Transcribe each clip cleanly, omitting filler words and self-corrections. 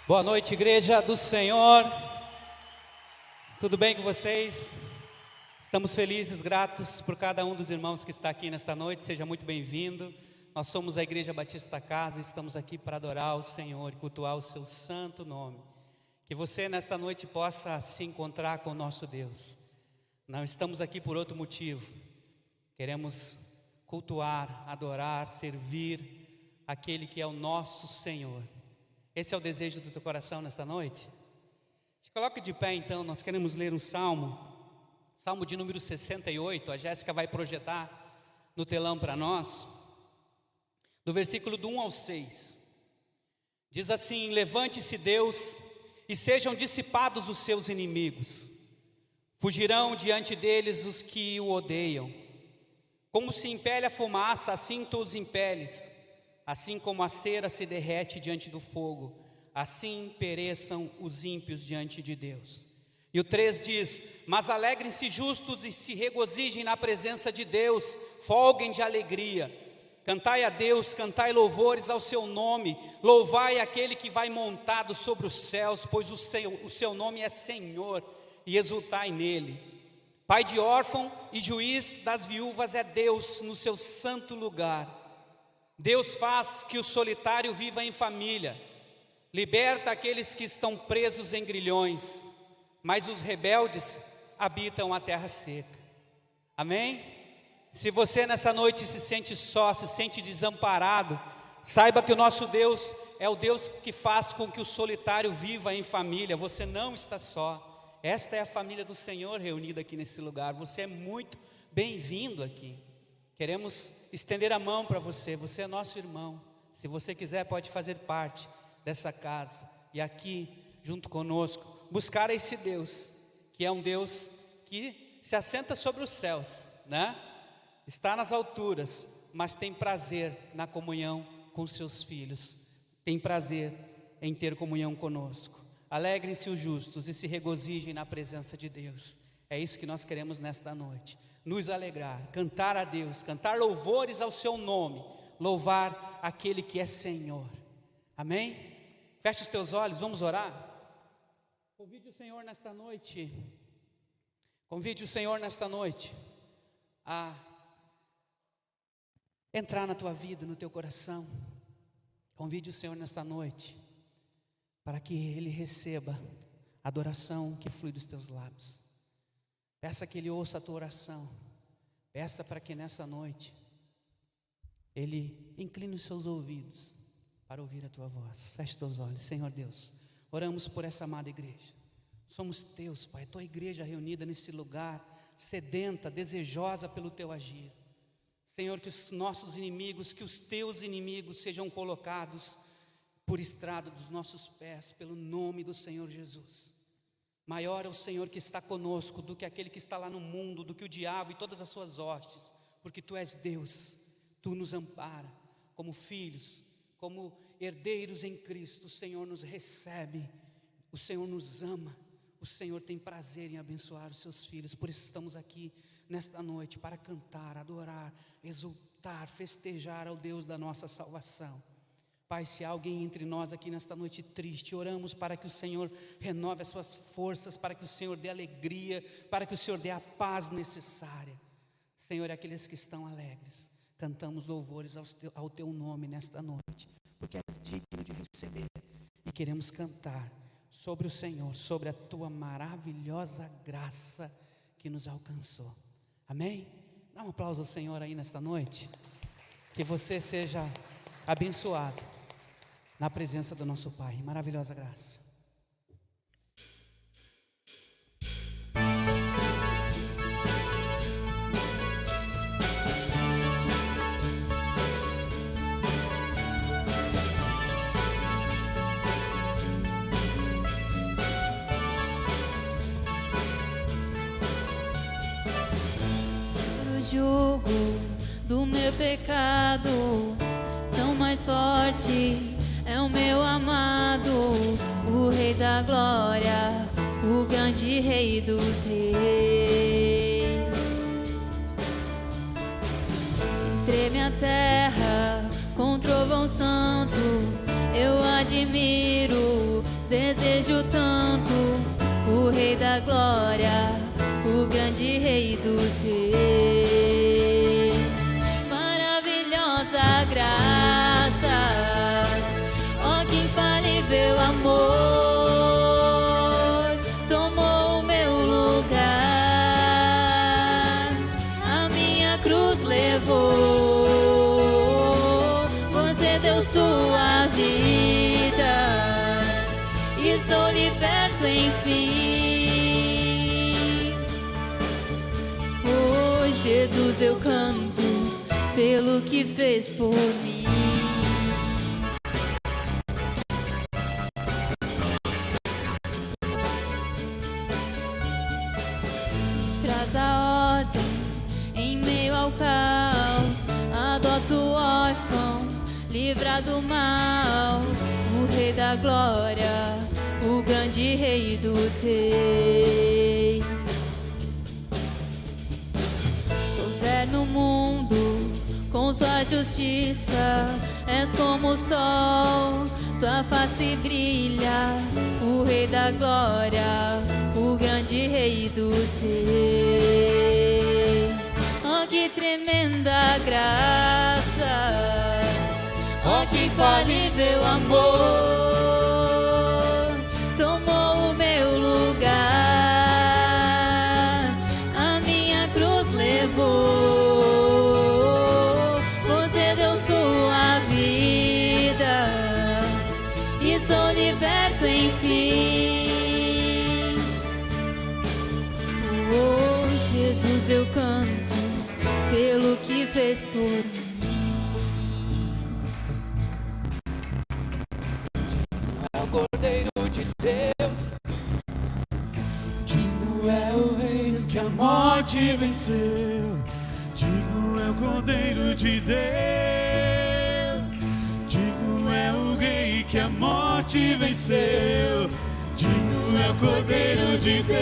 Boa noite, igreja do Senhor. Tudo bem com vocês? Estamos felizes, gratos por cada um dos irmãos que está aqui nesta noite. Seja muito bem-vindo. Nós somos a Igreja Batista Casa e estamos aqui para adorar o Senhor e cultuar o seu santo nome. Que você nesta noite possa se encontrar com o nosso Deus. Não estamos aqui por outro motivo. Queremos cultuar, adorar, servir aquele que é o nosso Senhor. Esse é o desejo do teu coração nesta noite? Te coloque de pé então, nós queremos ler um salmo. Salmo de número 68, a Jéssica vai projetar no telão para nós. Do versículo do 1 ao 6. Diz assim: levante-se Deus e sejam dissipados os seus inimigos. Fugirão diante deles os que o odeiam. Como se impele a fumaça, assim tu os impeles. Assim como a cera se derrete diante do fogo, assim pereçam os ímpios diante de Deus. E o 3 diz: mas alegrem-se justos e se regozijem na presença de Deus, folguem de alegria. Cantai a Deus, cantai louvores ao seu nome, louvai aquele que vai montado sobre os céus, pois o seu nome é Senhor, e exultai nele. Pai de órfão e juiz das viúvas é Deus no seu santo lugar. Deus faz que o solitário viva em família, liberta aqueles que estão presos em grilhões, mas os rebeldes habitam a terra seca. Amém? Se você nessa noite se sente só, se sente desamparado, saiba que o nosso Deus é o Deus que faz com que o solitário viva em família. Você não está só. Esta é a família do Senhor reunida aqui nesse lugar. Você é muito bem-vindo aqui. Queremos estender a mão para você, você é nosso irmão. Se você quiser, pode fazer parte dessa casa e aqui, junto conosco, buscar esse Deus, que é um Deus que se assenta sobre os céus, né? Está nas alturas, mas tem prazer na comunhão com seus filhos, tem prazer em ter comunhão conosco. Alegrem-se os justos e se regozijem na presença de Deus. É isso que nós queremos nesta noite. Nos alegrar, cantar a Deus, cantar louvores ao seu nome, louvar aquele que é Senhor. Amém? Feche os teus olhos, vamos orar. Convide o Senhor nesta noite. Convide o Senhor nesta noite a entrar na tua vida, no teu coração. Convide o Senhor nesta noite para que Ele receba a adoração que flui dos teus lábios. Peça que Ele ouça a tua oração. Peça para que nessa noite Ele incline os seus ouvidos para ouvir a tua voz. Feche teus olhos. Senhor Deus, oramos por essa amada igreja. Somos teus, Pai, tua igreja reunida nesse lugar, sedenta, desejosa pelo teu agir. Senhor, que os nossos inimigos, que os teus inimigos sejam colocados por estrado dos nossos pés, pelo nome do Senhor Jesus. Maior é o Senhor que está conosco do que aquele que está lá no mundo, do que o diabo e todas as suas hostes, porque Tu és Deus, Tu nos ampara como filhos, como herdeiros em Cristo. O Senhor nos recebe, o Senhor nos ama, o Senhor tem prazer em abençoar os seus filhos. Por isso estamos aqui nesta noite para cantar, adorar, exultar, festejar ao Deus da nossa salvação. Pai, se há alguém entre nós aqui nesta noite triste, oramos para que o Senhor renove as suas forças, para que o Senhor dê alegria, para que o Senhor dê a paz necessária. Senhor, aqueles que estão alegres, cantamos louvores ao teu nome nesta noite, porque és digno de receber, e queremos cantar sobre o Senhor, sobre a tua maravilhosa graça que nos alcançou. Amém? Dá um aplauso ao Senhor aí nesta noite, que você seja abençoado na presença do nosso Pai. Maravilhosa graça. O jugo do meu pecado, tão mais forte é o meu amado, o Rei da glória, o grande Rei dos reis. Treme a terra com trovão santo, eu admiro Rei da Glória, o grande Rei dos Reis. Maravilhosa graça, ó que infalível amor, tomou o meu lugar, a minha cruz levou, você deu sua vida, estou liberto enfim. Oh, Jesus, eu canto pelo que fez por mim. Traz a ordem em meio ao caos, adota o órfão, livra do mal, o Rei da Glória, o grande Rei dos Reis. Governa o mundo com sua justiça, és como o sol, tua face brilha, o Rei da Glória, o grande Rei dos Reis. Oh, que tremenda graça, oh, que infalível amor, tomou o meu lugar, a minha cruz levou, você deu sua vida, estou liberto enfim. Oh, Jesus, eu canto pelo que fez por mim. Cordeiro de Deus, digno é o Rei que a morte venceu. Digno é o Cordeiro de Deus, digno é o Rei que a morte venceu. Digno é o Cordeiro de Deus,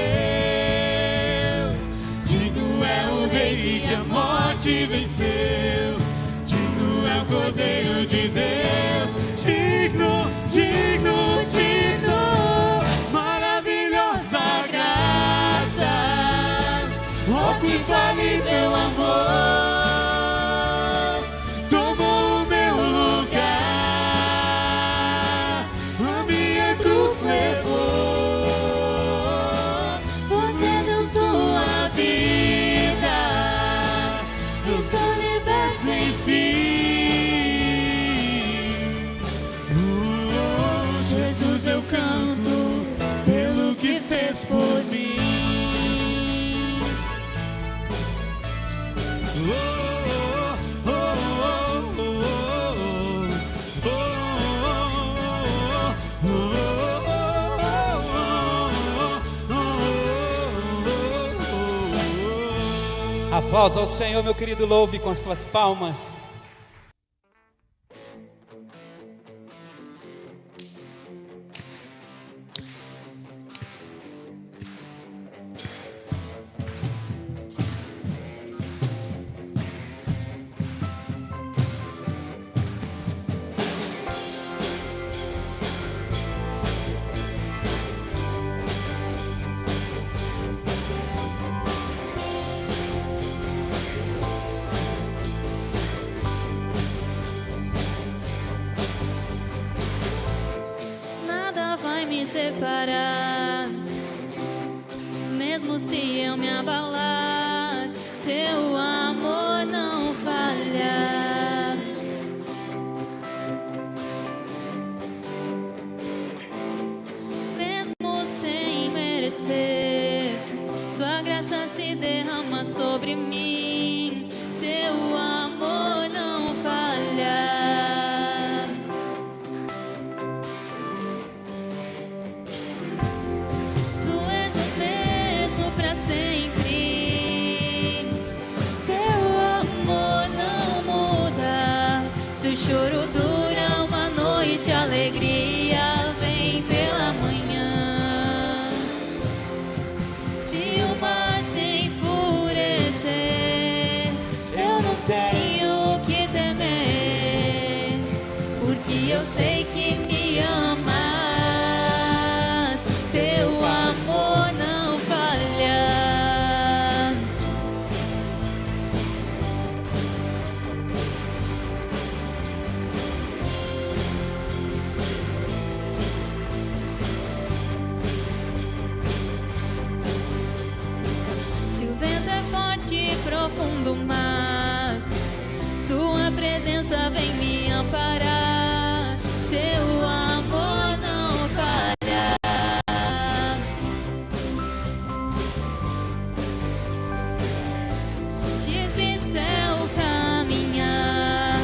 digno é o Rei que a morte venceu. Digno é o Cordeiro de Deus, digno, digno, digno. Maravilhosa graça, ó que infalível amor, tomou o meu lugar, a minha cruz levou, você deu sua vida, estou liberto enfim. Jesus, eu canto pelo que fez por mim. Aplausos ao Senhor, meu querido, louve com as tuas palmas. Separar, mesmo se eu me abalar, teu amor não falha. Mesmo sem merecer, tua graça se derrama sobre mim, teu amor não falha. Choro dura uma noite, alegria vem pela manhã. Se o mar se enfurecer, eu não tenho de profundo mar. Tua presença vem me amparar, teu amor não falha. Difícil é o caminhar,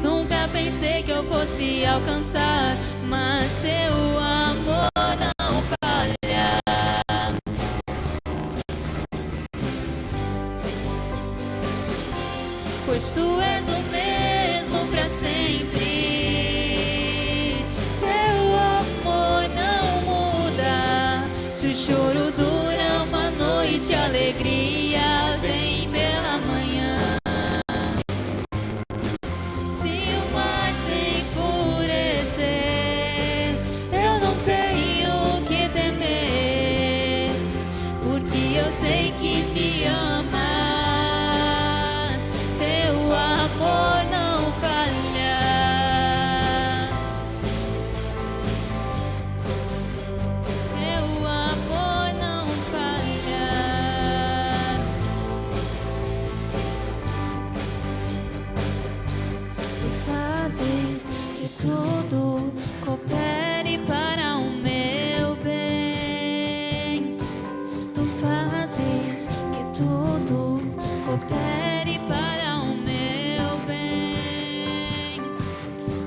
nunca pensei que eu fosse alcançar, mas teu amor não falha. Pois tu és o mesmo para sempre, teu amor não muda. Se o choro dura uma noite, a alegria vem pela manhã. Se o mar se enfurecer, eu não tenho que temer, porque eu sei que me amas. Teu amor não falha. Teu amor não falha. Tu fazes que tudo coopere para o meu bem. Tu fazes que tudo coopere para o meu bem.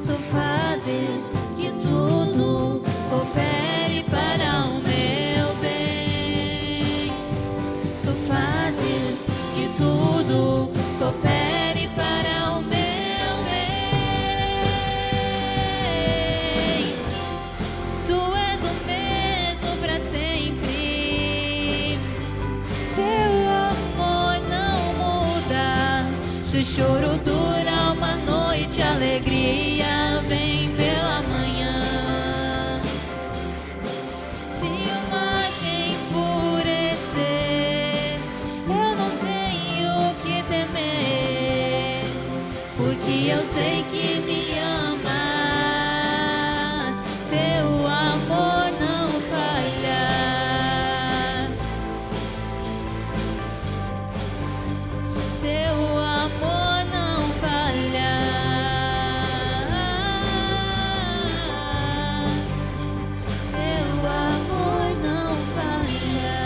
Tu fazes que tudo coopere para o meu bem. Tu fazes que tudo coopere para o meu bem. Tu és o mesmo para sempre, teu amor não muda. Se o choro dura uma noite, a alegria vem pela manhã. Se o mar se enfurecer, eu não tenho que temer, porque eu sei que me amas. Teu amor não falha. Teu amor não falha. Teu amor não falha.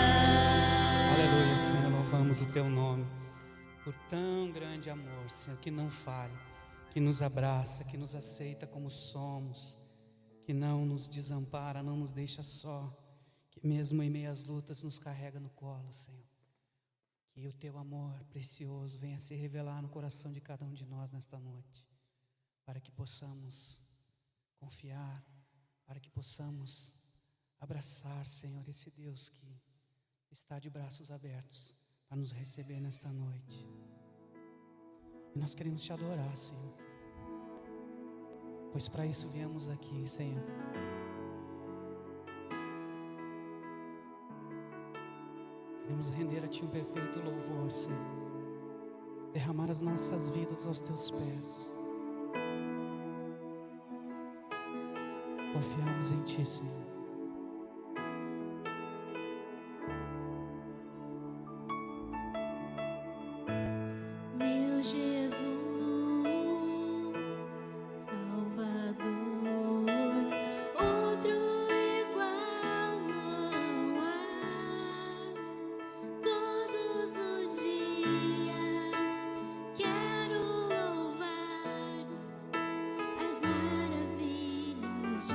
Aleluia, Senhor, louvamos o teu nome por tão grande amor, Senhor, que não falha, que nos abraça, que nos aceita como somos, que não nos desampara, não nos deixa só, que mesmo em meio às lutas nos carrega no colo, Senhor. Que o teu amor precioso venha se revelar no coração de cada um de nós nesta noite, para que possamos confiar, para que possamos abraçar, Senhor, esse Deus que está de braços abertos para nos receber nesta noite. E nós queremos te adorar, Senhor, pois para isso viemos aqui, Senhor. Queremos render a Ti um perfeito louvor, Senhor. Derramar as nossas vidas aos Teus pés. Confiamos em Ti, Senhor. Meu Jesus, Salvador, outro igual não há. Todos os dias quero louvar as maravilhas de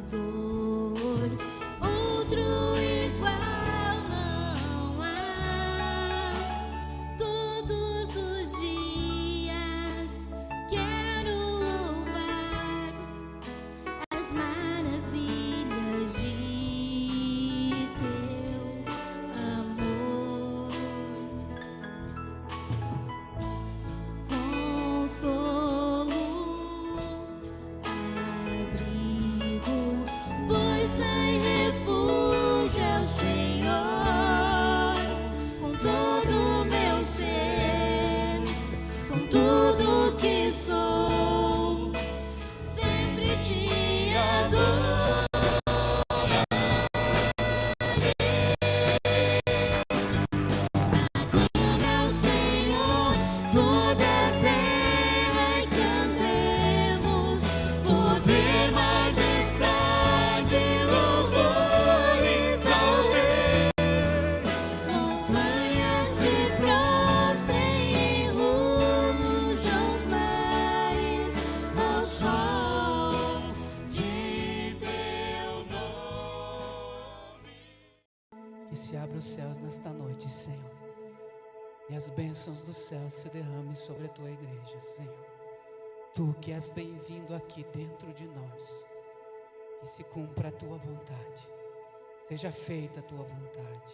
Salvador. Outro igual não há. Todos os dias quero louvar as maravilhas de teu amor. Consolo, abrigo, força e refúgio é o Senhor. Com todo o meu ser, com tudo que sou, sempre te adoro. Meu Senhor, toda a terra e cantemos poder, majestade, louvores ao Rei. Montanhas se prostrem e rujam os mares ao sol de teu nome. Que se abra os céus nesta noite, Senhor, e as bênçãos do céu se derramem sobre a tua igreja, Senhor. Tu que és bem-vindo aqui dentro de nós, que se cumpra a tua vontade, seja feita a tua vontade,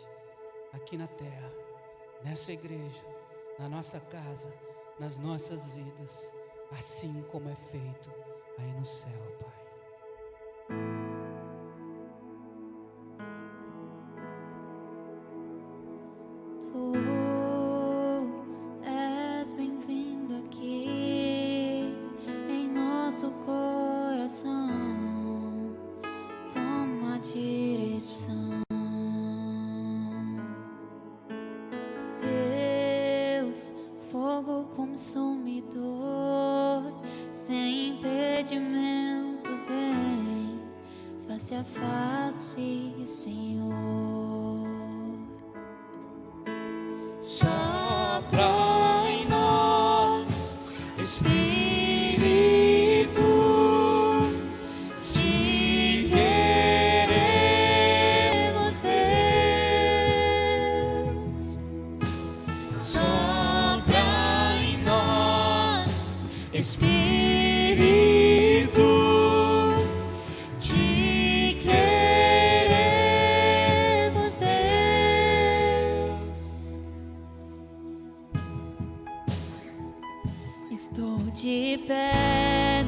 aqui na terra, nessa igreja, na nossa casa, nas nossas vidas, assim como é feito aí no céu, Pai. Tu és bem-vindo aqui em nosso coração. Toma a direção. Deus, fogo consumidor, sem impedimentos, vem face a face, Senhor. Sopra em nós, Espírito, te queremos, Deus. sopra em nós, Espírito, te Queremos, Deus. Estou de pé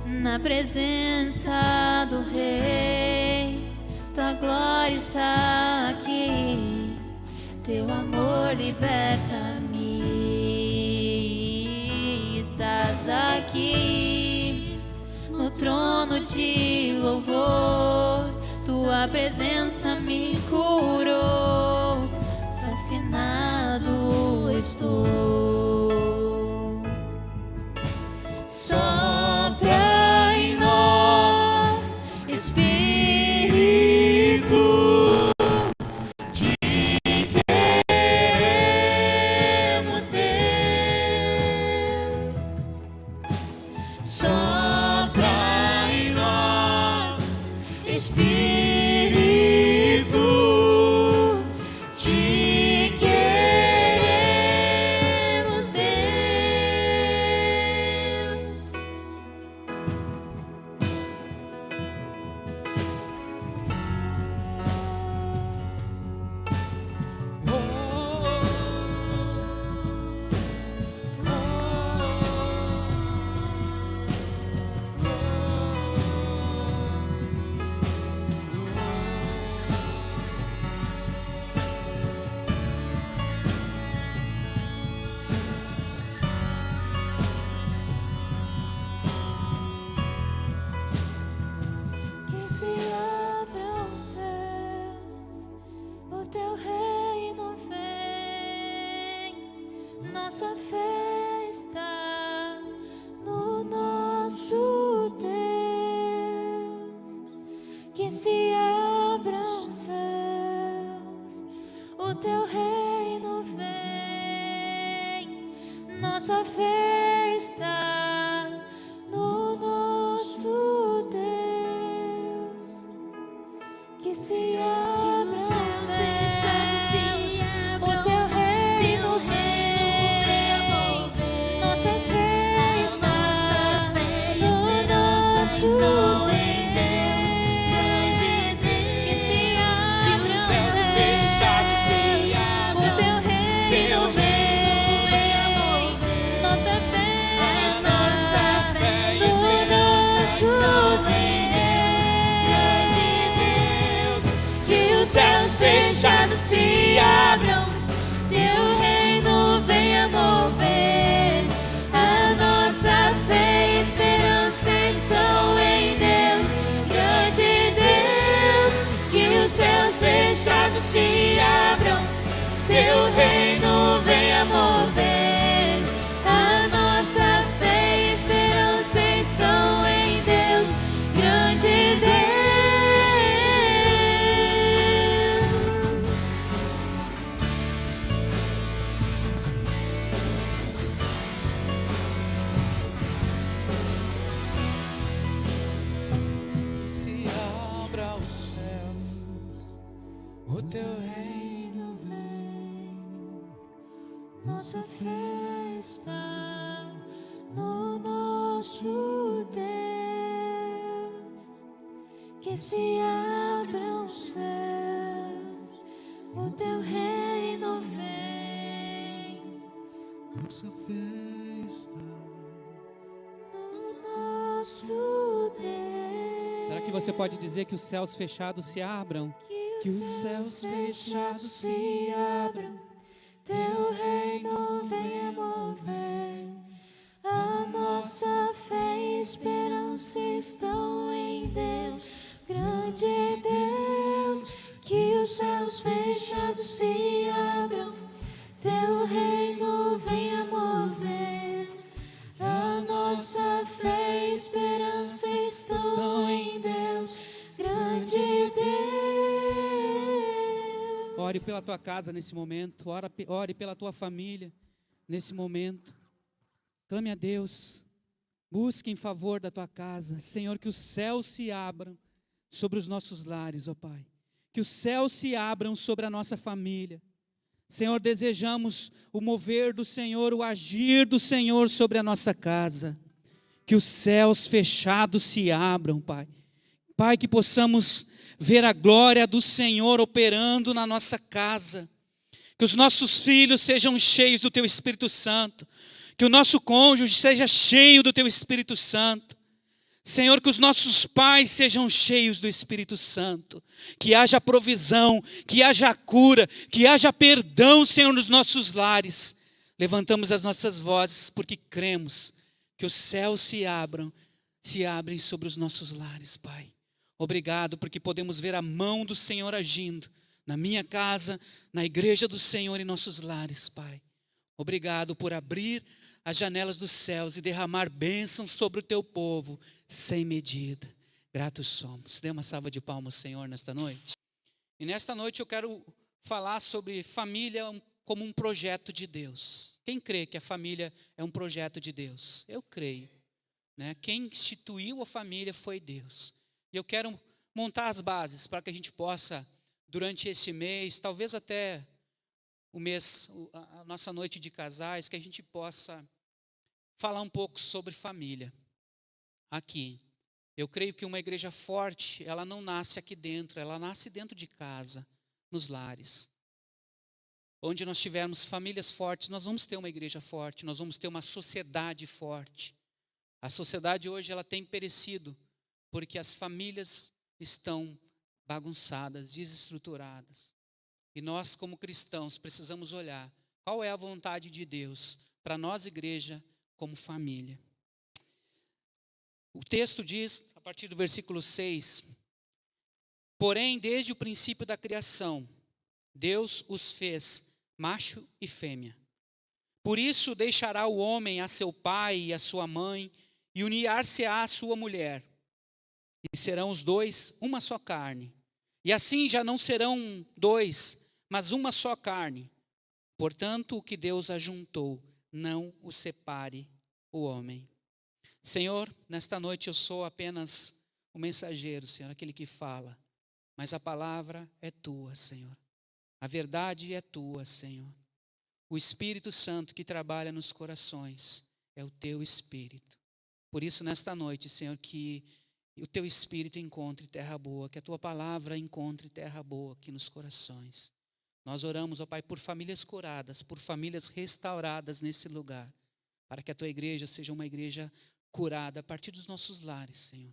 na presença do Rei. Tua glória está aqui, teu amor liberta-me. Estás aqui no trono de louvor, tua presença me curou, fascinado estou. Sopra em nós, Espírito, te queremos, Deus. Sopra em nós, Espírito, te queremos, Deus. Que se abram os céus, o teu reino vem, nossa fé está no nosso Deus. Que se abram os céus, o teu reino vem, nossa fé está no nosso Deus. se abram os céus fechados, o teu reino venha mover. Nossa fé está no nosso em Deus, grande Deus. Que se abram os céus fechados, o teu reino venha mover. Nossa fé está no nosso em Deus, grande Deus. Que os céus fechados se abram, teu reino venha mover. A nossa fé e esperança estão em Deus, grande Deus. Que os céus fechados se abram, teu reino venha mover. A nossa fé e esperança estão em Deus, grande Deus. Se abra os céus, o teu reino vem. Nossa fé está no nosso Deus. Que se abram os céus, o teu reino vem. Nossa fé está No nosso Deus. Será que você pode dizer que os céus fechados se abram? Que os céus fechados se abram, teu reino venha mover. A nossa fé e esperança estão em Deus, grande Deus. Que os céus fechados se abram, teu reino venha mover. A nossa fé e esperança estão em Deus, grande Deus. ore pela tua casa nesse momento, ore pela tua família nesse momento. Clame a Deus, busque em favor da tua casa. Senhor, que os céus se abram sobre os nossos lares, ó Pai. Que os céus se abram sobre a nossa família. Senhor, desejamos o mover do Senhor, o agir do Senhor sobre a nossa casa. Que os céus fechados se abram, Pai. Pai, que possamos ver a glória do Senhor operando na nossa casa. Que os nossos filhos sejam cheios do Teu Espírito Santo. Que o nosso cônjuge seja cheio do Teu Espírito Santo. Senhor, que os nossos pais sejam cheios do Espírito Santo. Que haja provisão, que haja cura, que haja perdão, Senhor, nos nossos lares. Levantamos as nossas vozes porque cremos que os céus se abrem sobre os nossos lares, Pai. Obrigado porque podemos ver a mão do Senhor agindo na minha casa, na igreja do Senhor em nossos lares, Pai. Obrigado por abrir as janelas dos céus e derramar bênçãos sobre o Teu povo sem medida. Gratos somos. Dê uma salva de palmas, Senhor, nesta noite. E nesta noite eu quero falar sobre família como um projeto de Deus. Quem crê que a família é um projeto de Deus? Eu creio, né? Quem instituiu a família foi Deus. E eu quero montar as bases para que a gente possa, durante esse mês, talvez até o mês, a nossa noite de casais, que a gente possa falar um pouco sobre família. Aqui, eu creio que uma igreja forte, ela não nasce aqui dentro, ela nasce dentro de casa, nos lares. Onde nós tivermos famílias fortes, nós vamos ter uma igreja forte, nós vamos ter uma sociedade forte. A sociedade hoje, ela tem perecido, porque as famílias estão bagunçadas, desestruturadas. E nós, como cristãos, precisamos olhar qual é a vontade de Deus para nós, igreja, como família. O texto diz, a partir do versículo 6, porém, desde o princípio da criação, Deus os fez macho e fêmea. Por isso deixará o homem a seu pai e a sua mãe, e unir-se-á à sua mulher, e serão os dois uma só carne. E assim já não serão dois, mas uma só carne. Portanto, o que Deus ajuntou, não o separe o homem. Senhor, nesta noite eu sou apenas o mensageiro, Senhor, aquele que fala. mas a palavra é tua, Senhor. A verdade é tua, Senhor. O Espírito Santo que trabalha nos corações é o teu Espírito. Por isso, nesta noite, Senhor, que o teu Espírito encontre terra boa, que a tua palavra encontre terra boa aqui nos corações. Nós oramos, ó Pai, por famílias curadas, por famílias restauradas nesse lugar, para que a tua igreja seja uma igreja curada a partir dos nossos lares, Senhor.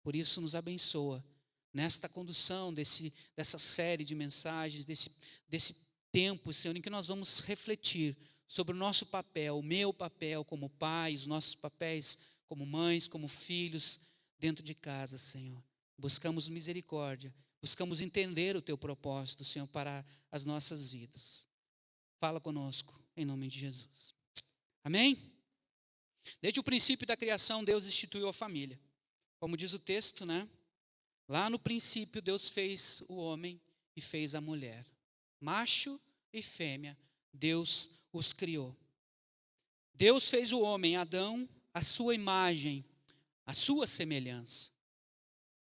Por isso, nos abençoa nesta condução dessa série de mensagens, desse tempo, Senhor, em que nós vamos refletir sobre o nosso papel, o meu papel como pai, os nossos papéis como mães, como filhos, dentro de casa, Senhor. Buscamos misericórdia, buscamos entender o teu propósito, Senhor, para as nossas vidas. Fala conosco, em nome de Jesus. Amém? Desde o princípio da criação, Deus instituiu a família. Como diz o texto, né? Lá no princípio, Deus fez o homem e fez a mulher. Macho e fêmea, Deus os criou. Deus fez o homem, Adão, a sua imagem, a sua semelhança.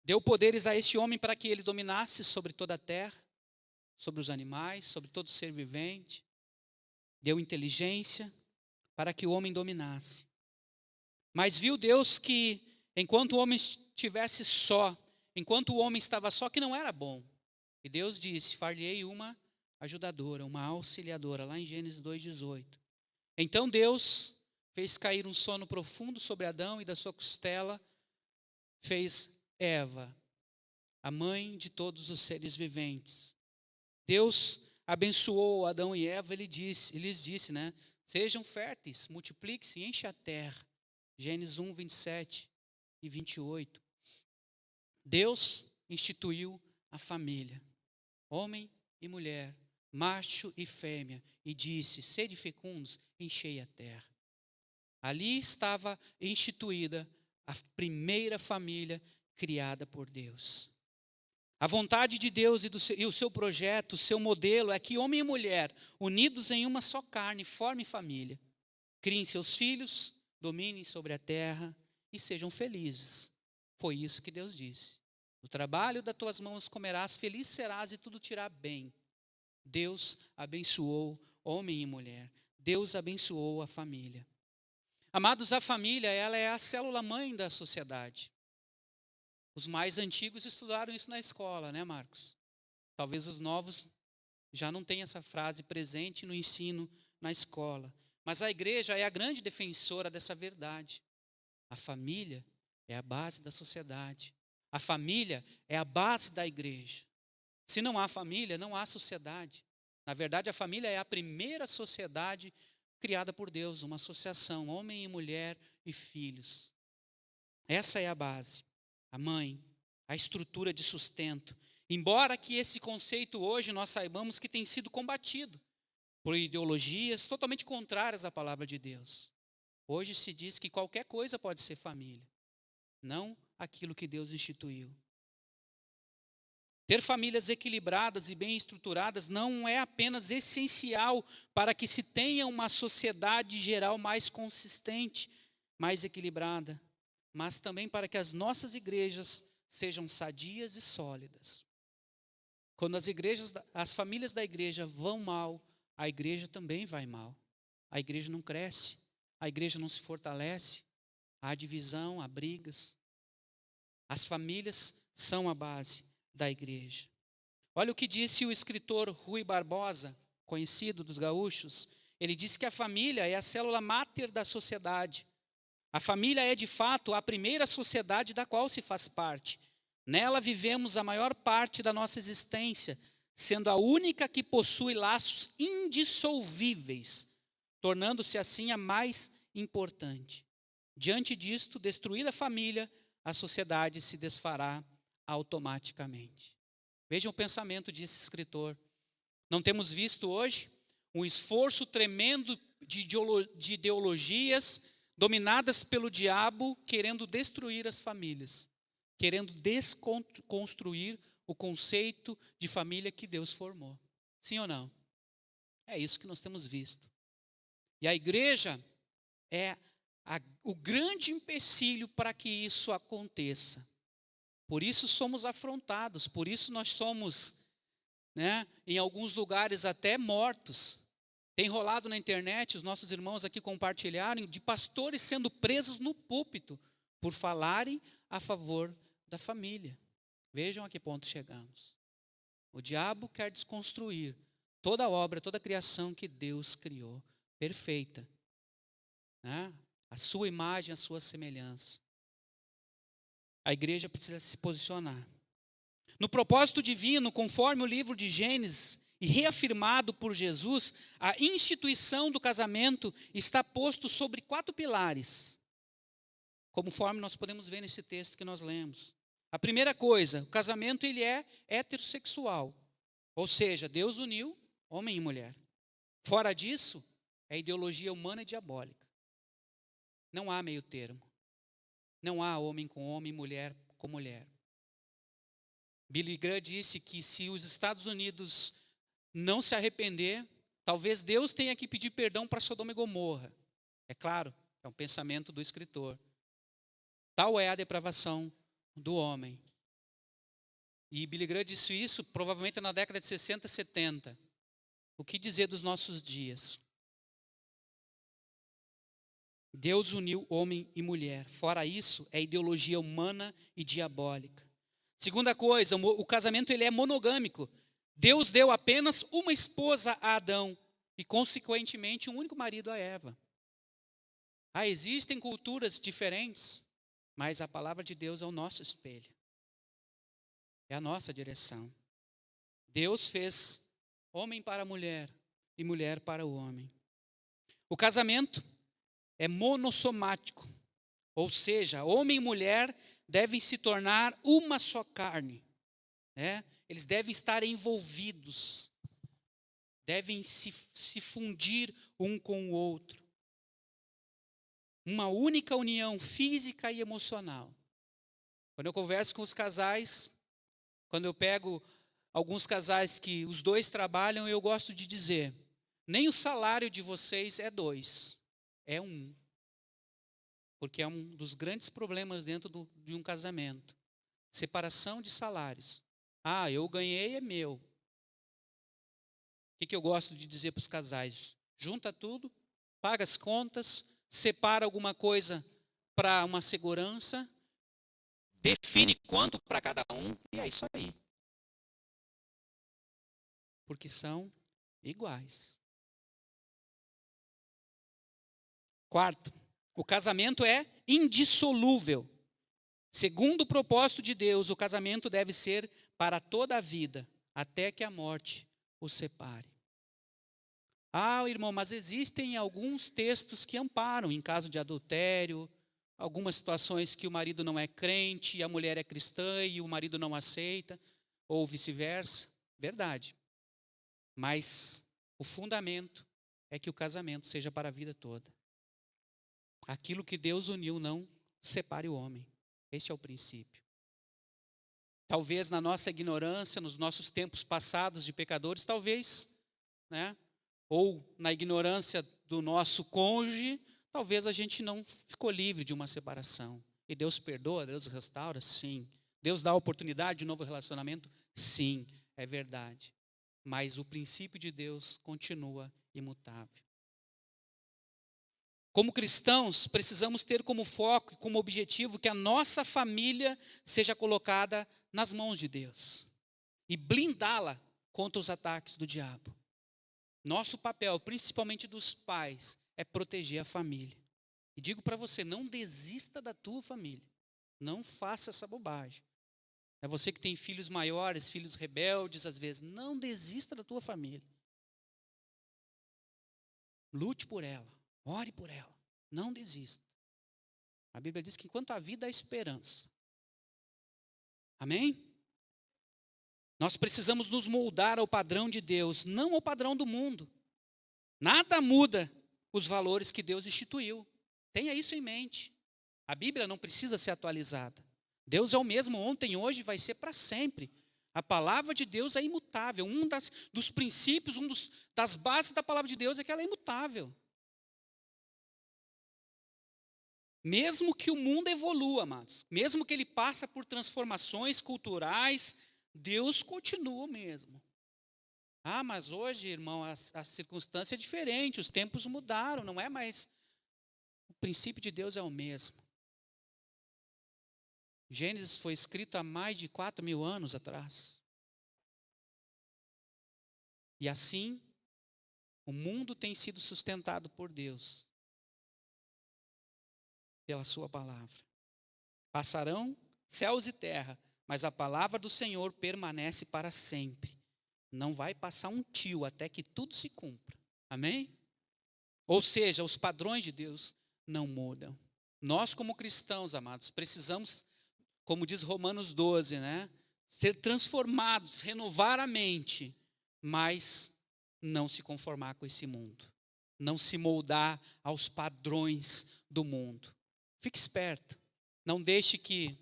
Deu poderes a este homem para que ele dominasse sobre toda a terra, sobre os animais, sobre todo ser vivente. Deu inteligência para que o homem dominasse. Mas viu Deus que, enquanto o homem estivesse só, enquanto o homem estava só, que não era bom. E Deus disse: far-lhe-ei uma ajudadora, uma auxiliadora, lá em Gênesis 2,18. Então Deus fez cair um sono profundo sobre Adão, e da sua costela fez Eva, a mãe de todos os seres viventes. Deus abençoou Adão e Eva, e lhes disse, né? Sejam férteis, multipliquem-se e enchem a terra. Gênesis 1, 27 e 28. Deus instituiu a família, homem e mulher, macho e fêmea, e disse: sede fecundos, enchei a terra. Ali estava instituída a primeira família criada por Deus. A vontade de Deus e o seu projeto, o seu modelo é que homem e mulher, unidos em uma só carne, formem família. Criem seus filhos, dominem sobre a terra e sejam felizes. Foi isso que Deus disse. O trabalho das tuas mãos comerás, feliz serás e tudo te irá bem. Deus abençoou homem e mulher. Deus abençoou a família. Amados, a família, ela é a célula-mãe da sociedade. Os mais antigos estudaram isso na escola, né, Marcos? Talvez os novos já não tenham essa frase presente no ensino na escola. Mas a igreja é a grande defensora dessa verdade. A família é a base da sociedade. A família é a base da igreja. Se não há família, não há sociedade. Na verdade, a família é a primeira sociedade criada por Deus, uma associação, homem e mulher e filhos. Essa é a base, a mãe, a estrutura de sustento. Embora que esse conceito hoje nós saibamos que tem sido combatido por ideologias totalmente contrárias à palavra de Deus. Hoje se diz que qualquer coisa pode ser família, não aquilo que Deus instituiu. Ter famílias equilibradas e bem estruturadas não é apenas essencial para que se tenha uma sociedade geral mais consistente, mais equilibrada, mas também para que as nossas igrejas sejam sadias e sólidas. Quando as famílias da igreja vão mal, a igreja também vai mal. A igreja não cresce, a igreja não se fortalece, há divisão, há brigas. As famílias são a base da igreja. Olha o que disse o escritor Rui Barbosa, conhecido dos gaúchos. Ele disse que a família é a célula máter da sociedade. A família é, de fato, a primeira sociedade da qual se faz parte. Nela vivemos a maior parte da nossa existência, sendo a única que possui laços indissolvíveis, tornando-se assim a mais importante. Diante disto, destruída a família, a sociedade se desfará automaticamente. Vejam o pensamento desse escritor. Não temos visto hoje um esforço tremendo de ideologias dominadas pelo diabo, querendo destruir as famílias, querendo desconstruir o conceito de família que Deus formou. Sim ou não? É isso que nós temos visto. E a igreja é o grande empecilho para que isso aconteça. Por isso somos afrontados, por isso nós somos, né, em alguns lugares até mortos. Tem rolado na internet, os nossos irmãos aqui compartilharem, de pastores sendo presos no púlpito por falarem a favor da família. Vejam a que ponto chegamos. O diabo quer desconstruir toda a obra, toda a criação que Deus criou, perfeita, né? A sua imagem, a sua semelhança. A igreja precisa se posicionar. No propósito divino, conforme o livro de Gênesis, e reafirmado por Jesus, a instituição do casamento está posto sobre 4 pilares, conforme nós podemos ver nesse texto que nós lemos. A primeira coisa, o casamento ele é heterossexual, ou seja, Deus uniu homem e mulher. Fora disso, é ideologia humana e diabólica. Não há meio termo. Não há homem com homem, mulher com mulher. Billy Graham disse que se os Estados Unidos não se arrepender, talvez Deus tenha que pedir perdão para Sodoma e Gomorra. É claro, é um pensamento do escritor. Tal é a depravação do homem. E Billy Graham disse isso provavelmente na década de 60, 70. O que dizer dos nossos dias? Deus uniu homem e mulher. Fora isso, é ideologia humana e diabólica. Segunda coisa, o casamento ele é monogâmico. Deus deu apenas uma esposa a Adão e, consequentemente, um único marido a Eva. Existem culturas diferentes, mas a palavra de Deus é o nosso espelho. É a nossa direção. Deus fez homem para a mulher e mulher para o homem. O casamento é monossomático, ou seja, homem e mulher devem se tornar uma só carne, né? Eles devem estar envolvidos, devem se fundir um com o outro. Uma única união física e emocional. Quando eu converso com os casais, quando eu pego alguns casais que os dois trabalham, eu gosto de dizer, nem o salário de vocês é 2, é 1. Porque é um dos grandes problemas dentro de um casamento. Separação de salários. Eu ganhei, é meu. O que eu gosto de dizer para os casais? Junta tudo, paga as contas, separa alguma coisa para uma segurança, define quanto para cada um, e é isso aí. Porque são iguais. Quarto, o casamento é indissolúvel. Segundo o propósito de Deus, o casamento deve ser para toda a vida, até que a morte os separe. Irmão, mas existem alguns textos que amparam em caso de adultério, algumas situações que o marido não é crente, a mulher é cristã e o marido não aceita, ou vice-versa. Verdade. Mas o fundamento é que o casamento seja para a vida toda. Aquilo que Deus uniu não separe o homem. Esse é o princípio. Talvez na nossa ignorância, nos nossos tempos passados de pecadores, talvez, né? Ou na ignorância do nosso cônjuge, talvez a gente não ficou livre de uma separação. E Deus perdoa, Deus restaura? Sim. Deus dá a oportunidade de um novo relacionamento? Sim, é verdade. Mas o princípio de Deus continua imutável. Como cristãos, precisamos ter como foco e como objetivo que a nossa família seja colocada nas mãos de Deus e blindá-la contra os ataques do diabo. Nosso papel, principalmente dos pais, é proteger a família. E digo para você, não desista da tua família. Não faça essa bobagem. É você que tem filhos maiores, filhos rebeldes, às vezes, não desista da tua família. Lute por ela, ore por ela, não desista. A Bíblia diz que enquanto há vida há esperança. Amém? Nós precisamos nos moldar ao padrão de Deus, não ao padrão do mundo. Nada muda os valores que Deus instituiu. Tenha isso em mente. A Bíblia não precisa ser atualizada. Deus é o mesmo ontem, hoje, vai ser para sempre. A palavra de Deus é imutável. Dos princípios, das bases da palavra de Deus é que ela é imutável. Mesmo que o mundo evolua, amados, mesmo que ele passe por transformações culturais, Deus continua o mesmo. Ah, mas hoje, irmão, a circunstância é diferente, os tempos mudaram, não é mais. O princípio de Deus é o mesmo. Gênesis foi escrito há mais de 4.000 anos atrás. E assim, o mundo tem sido sustentado por Deus, pela sua palavra. Passarão céus e terra, mas a palavra do Senhor permanece para sempre. Não vai passar um tio até que tudo se cumpra. Amém? Ou seja, os padrões de Deus não mudam. Nós, como cristãos, amados, precisamos, como diz Romanos 12, né? Ser transformados, renovar a mente, mas não se conformar com esse mundo. Não se moldar aos padrões do mundo. Fique esperto. Não deixe que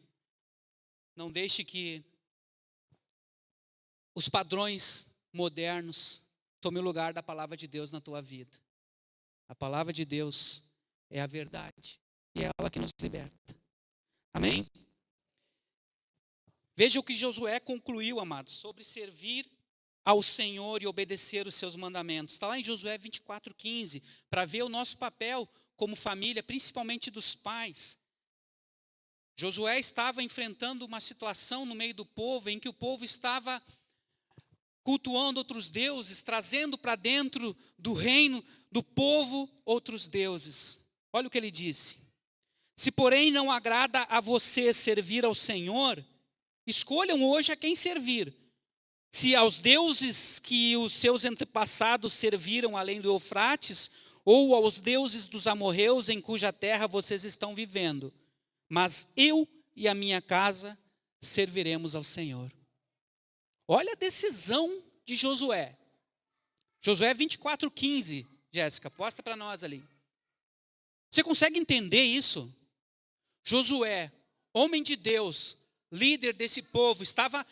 os padrões modernos tomem o lugar da palavra de Deus na tua vida. A palavra de Deus é a verdade. E é ela que nos liberta. Amém? Veja o que Josué concluiu, amados, sobre servir ao Senhor e obedecer os seus mandamentos. Está lá em Josué 24:15, para ver o nosso papel como família, principalmente dos pais. Josué estava enfrentando uma situação no meio do povo, em que o povo estava cultuando outros deuses, trazendo para dentro do reino do povo outros deuses. Olha o que ele disse: se porém não agrada a você servir ao Senhor, escolham hoje a quem servir. Se aos deuses que os seus antepassados serviram além do Eufrates, ou aos deuses dos amorreus em cuja terra vocês estão vivendo. Mas eu e a minha casa serviremos ao Senhor. Olha a decisão de Josué. Josué 24:15, Jéssica, posta para nós ali. Você consegue entender isso? Josué, homem de Deus, líder desse povo, estava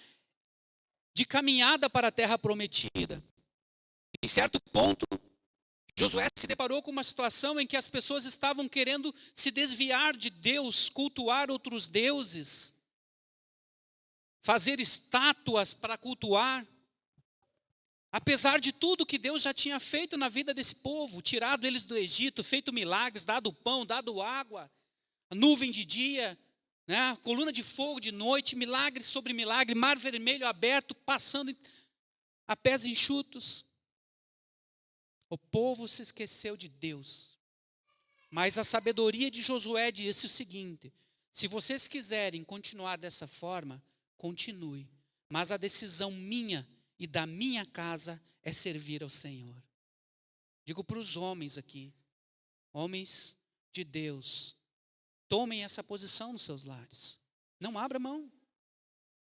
de caminhada para a terra prometida. Em certo ponto, Josué se deparou com uma situação em que as pessoas estavam querendo se desviar de Deus, cultuar outros deuses, fazer estátuas para cultuar. Apesar de tudo que Deus já tinha feito na vida desse povo, tirado eles do Egito, feito milagres, dado pão, dado água, nuvem de dia, né, coluna de fogo de noite, milagre sobre milagre, mar vermelho aberto, passando a pés enxutos. O povo se esqueceu de Deus. Mas a sabedoria de Josué disse o seguinte: se vocês quiserem continuar dessa forma, continue. Mas a decisão minha e da minha casa é servir ao Senhor. Digo para os homens aqui, homens de Deus, tomem essa posição nos seus lares. Não abra mão.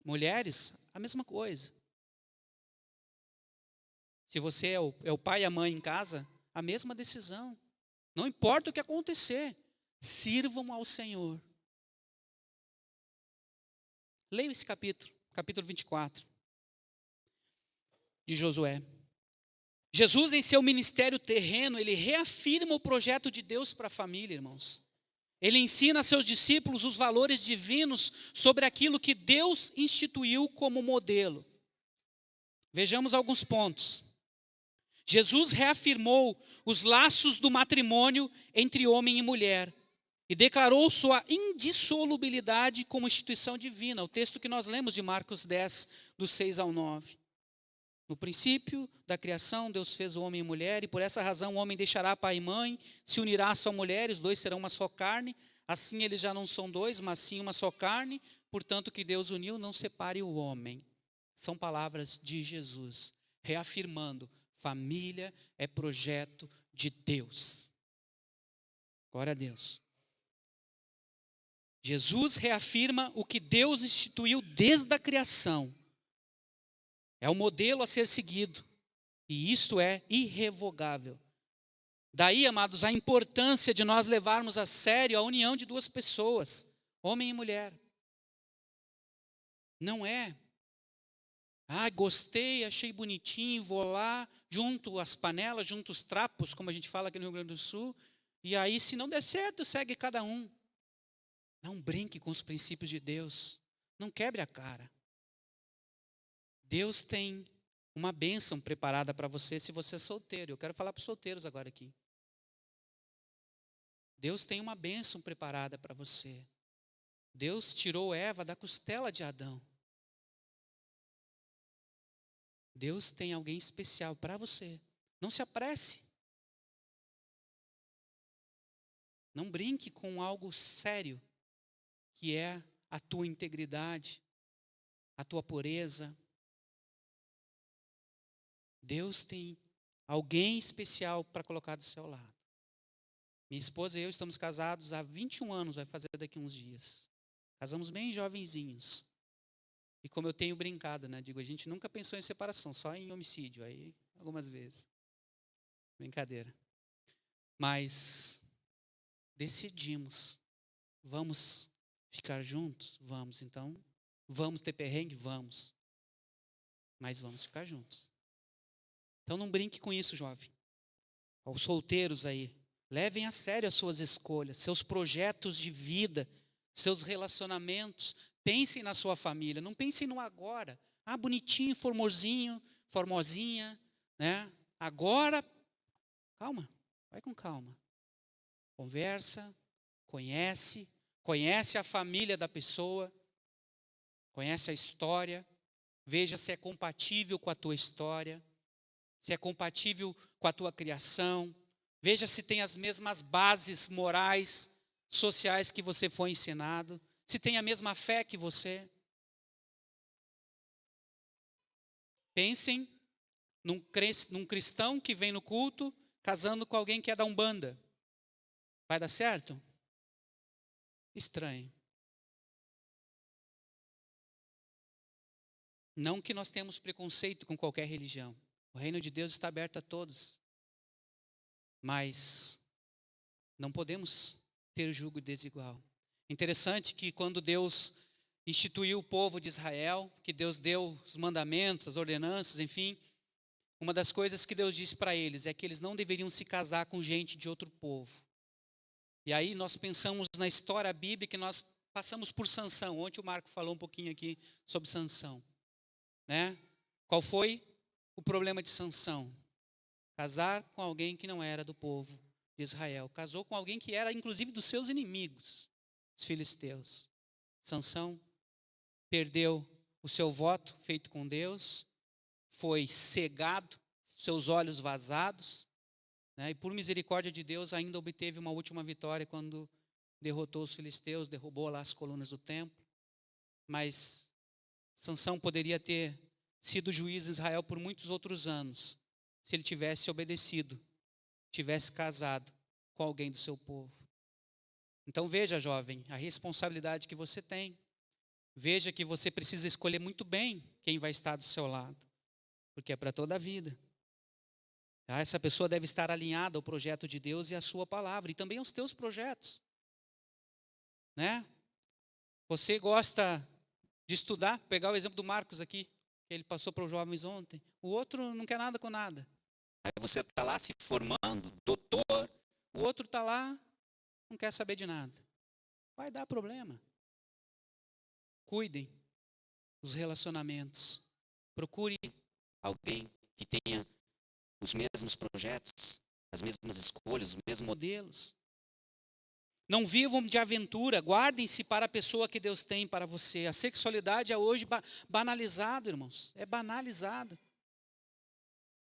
Mulheres, a mesma coisa. Se você é o pai e a mãe em casa, a mesma decisão. Não importa o que acontecer, sirvam ao Senhor. Leia esse capítulo 24 de Josué. Jesus, em seu ministério terreno, ele reafirma o projeto de Deus para a família, irmãos. Ele ensina a seus discípulos os valores divinos sobre aquilo que Deus instituiu como modelo. Vejamos alguns pontos. Jesus reafirmou os laços do matrimônio entre homem e mulher e declarou sua indissolubilidade como instituição divina. O texto que nós lemos de Marcos 10, do 6 ao 9. No princípio da criação, Deus fez o homem e mulher, e por essa razão o homem deixará pai e mãe, se unirá à sua mulher, e os dois serão uma só carne. Assim eles já não são dois, mas sim uma só carne. Portanto, que Deus uniu, não separe o homem. São palavras de Jesus, reafirmando: família é projeto de Deus. Glória a Deus. Jesus reafirma o que Deus instituiu desde a criação. É o modelo a ser seguido. E isto é irrevogável. Daí, amados, a importância de nós levarmos a sério a união de duas pessoas, homem e mulher. Não é: gostei, achei bonitinho, vou lá, junto as panelas, junto os trapos, como a gente fala aqui no Rio Grande do Sul, e aí, se não der certo, segue cada um. Não brinque com os princípios de Deus. Não quebre a cara. Deus tem uma bênção preparada para você se você é solteiro. Eu quero falar para os solteiros agora aqui. Deus tem uma bênção preparada para você. Deus tirou Eva da costela de Adão. Deus tem alguém especial para você. Não se apresse. Não brinque com algo sério, que é a tua integridade, a tua pureza. Deus tem alguém especial para colocar do seu lado. Minha esposa e eu estamos casados há 21 anos, vai fazer daqui uns dias. Casamos bem jovenzinhos. E como eu tenho brincado, né? Digo, a gente nunca pensou em separação, só em homicídio, aí algumas vezes. Brincadeira. Mas decidimos, vamos ficar juntos? Vamos, então. Vamos ter perrengue? Vamos. Mas vamos ficar juntos. Então não brinque com isso, jovem. Aos solteiros aí, levem a sério as suas escolhas, seus projetos de vida, seus relacionamentos. Pensem na sua família, não pensem no agora. Ah, bonitinho, formosinha, né? Agora, calma, vai com calma. Conversa, conhece a família da pessoa, conhece a história, veja se é compatível com a tua história, se é compatível com a tua criação, veja se tem as mesmas bases morais, sociais que você foi ensinado, se tem a mesma fé que você. Pensem num cristão que vem no culto casando com alguém que é da Umbanda. Vai dar certo? Estranho. Não que nós temos preconceito com qualquer religião. O reino de Deus está aberto a todos. Mas não podemos ter julgo desigual. Interessante que quando Deus instituiu o povo de Israel, que Deus deu os mandamentos, as ordenanças, enfim, uma das coisas que Deus disse para eles é que eles não deveriam se casar com gente de outro povo. E aí nós pensamos na história bíblica, que nós passamos por Sansão. Ontem o Marco falou um pouquinho aqui sobre Sansão, né? Qual foi o problema de Sansão? Casar com alguém que não era do povo de Israel. Casou com alguém que era inclusive dos seus inimigos, os filisteus. Sansão perdeu o seu voto feito com Deus, foi cegado, seus olhos vazados, né? E por misericórdia de Deus ainda obteve uma última vitória quando derrotou os filisteus, derrubou lá as colunas do templo. Mas Sansão poderia ter sido juiz em Israel por muitos outros anos, se ele tivesse obedecido, tivesse casado com alguém do seu povo. Então veja, jovem, a responsabilidade que você tem. Veja que você precisa escolher muito bem quem vai estar do seu lado, porque é para toda a vida. Essa pessoa deve estar alinhada ao projeto de Deus e à sua palavra, e também aos teus projetos, né? Você gosta de estudar, pegar o exemplo do Marcos aqui, que ele passou para os jovens ontem. O outro não quer nada com nada. Aí você está lá se formando, doutor, o outro está lá, não quer saber de nada. Vai dar problema. Cuidem dos relacionamentos. Procure alguém que tenha os mesmos projetos, as mesmas escolhas, os mesmos modelos. Não vivam de aventura, guardem-se para a pessoa que Deus tem para você. A sexualidade é hoje banalizada, irmãos. É banalizada.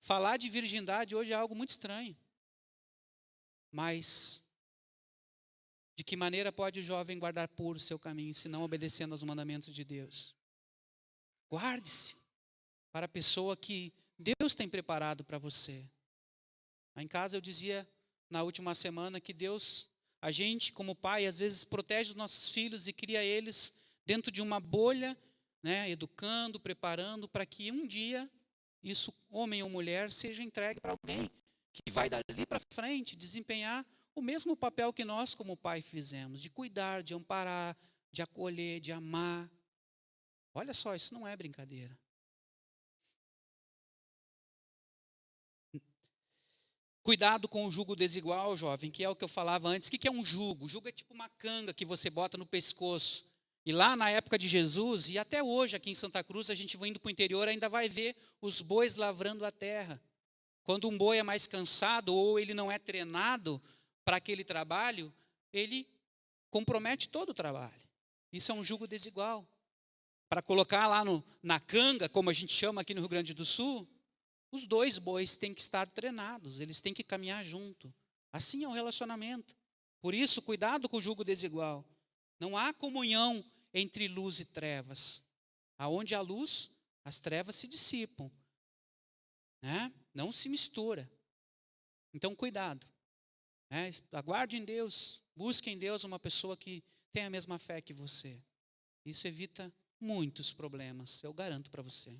Falar de virgindade hoje é algo muito estranho. Mas de que maneira pode o jovem guardar puro o seu caminho, se não obedecendo aos mandamentos de Deus? Guarde-se para a pessoa que Deus tem preparado para você. Lá em casa eu dizia na última semana que Deus, a gente como pai, às vezes protege os nossos filhos e cria eles dentro de uma bolha, né, educando, preparando para que um dia isso, homem ou mulher, seja entregue para alguém que vai dali para frente desempenhar o mesmo papel que nós como pai fizemos, de cuidar, de amparar, de acolher, de amar. Olha só, isso não é brincadeira. Cuidado com o jugo desigual, jovem, que é o que eu falava antes. O que é um jugo? O jugo é tipo uma canga que você bota no pescoço. E lá na época de Jesus, e até hoje aqui em Santa Cruz, a gente vai indo para o interior, ainda vai ver os bois lavrando a terra. Quando um boi é mais cansado ou ele não é treinado para aquele trabalho, ele compromete todo o trabalho. Isso é um jugo desigual. Para colocar lá na canga, como a gente chama aqui no Rio Grande do Sul, os dois bois têm que estar treinados, eles têm que caminhar junto. Assim é o relacionamento. Por isso, cuidado com o jugo desigual. Não há comunhão entre luz e trevas. Aonde há luz, as trevas se dissipam. Né? Não se mistura. Então, cuidado. Aguarde em Deus, busque em Deus uma pessoa que tem a mesma fé que você. Isso evita muitos problemas, eu garanto para você.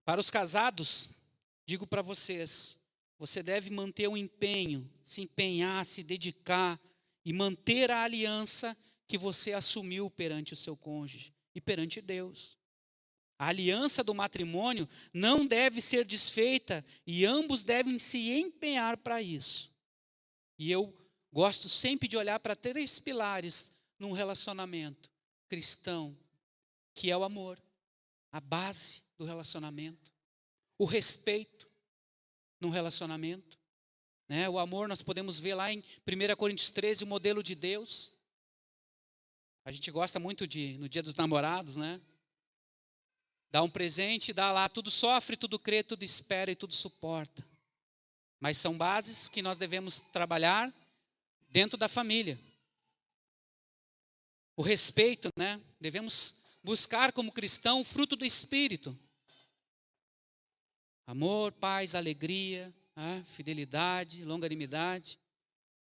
Para os casados, digo para vocês, você deve manter o empenho, se empenhar, se dedicar e manter a aliança que você assumiu perante o seu cônjuge e perante Deus. A aliança do matrimônio não deve ser desfeita e ambos devem se empenhar para isso. E eu gosto sempre de olhar para 3 pilares num relacionamento cristão, que é o amor, a base do relacionamento, o respeito no relacionamento. O amor nós podemos ver lá em 1 Coríntios 13, o modelo de Deus. A gente gosta muito no dia dos namorados, né? Dá um presente, dá lá, tudo sofre, tudo crê, tudo espera e tudo suporta. Mas são bases que nós devemos trabalhar dentro da família. O respeito, né? Devemos buscar como cristão o fruto do Espírito. Amor, paz, alegria, fidelidade, longanimidade.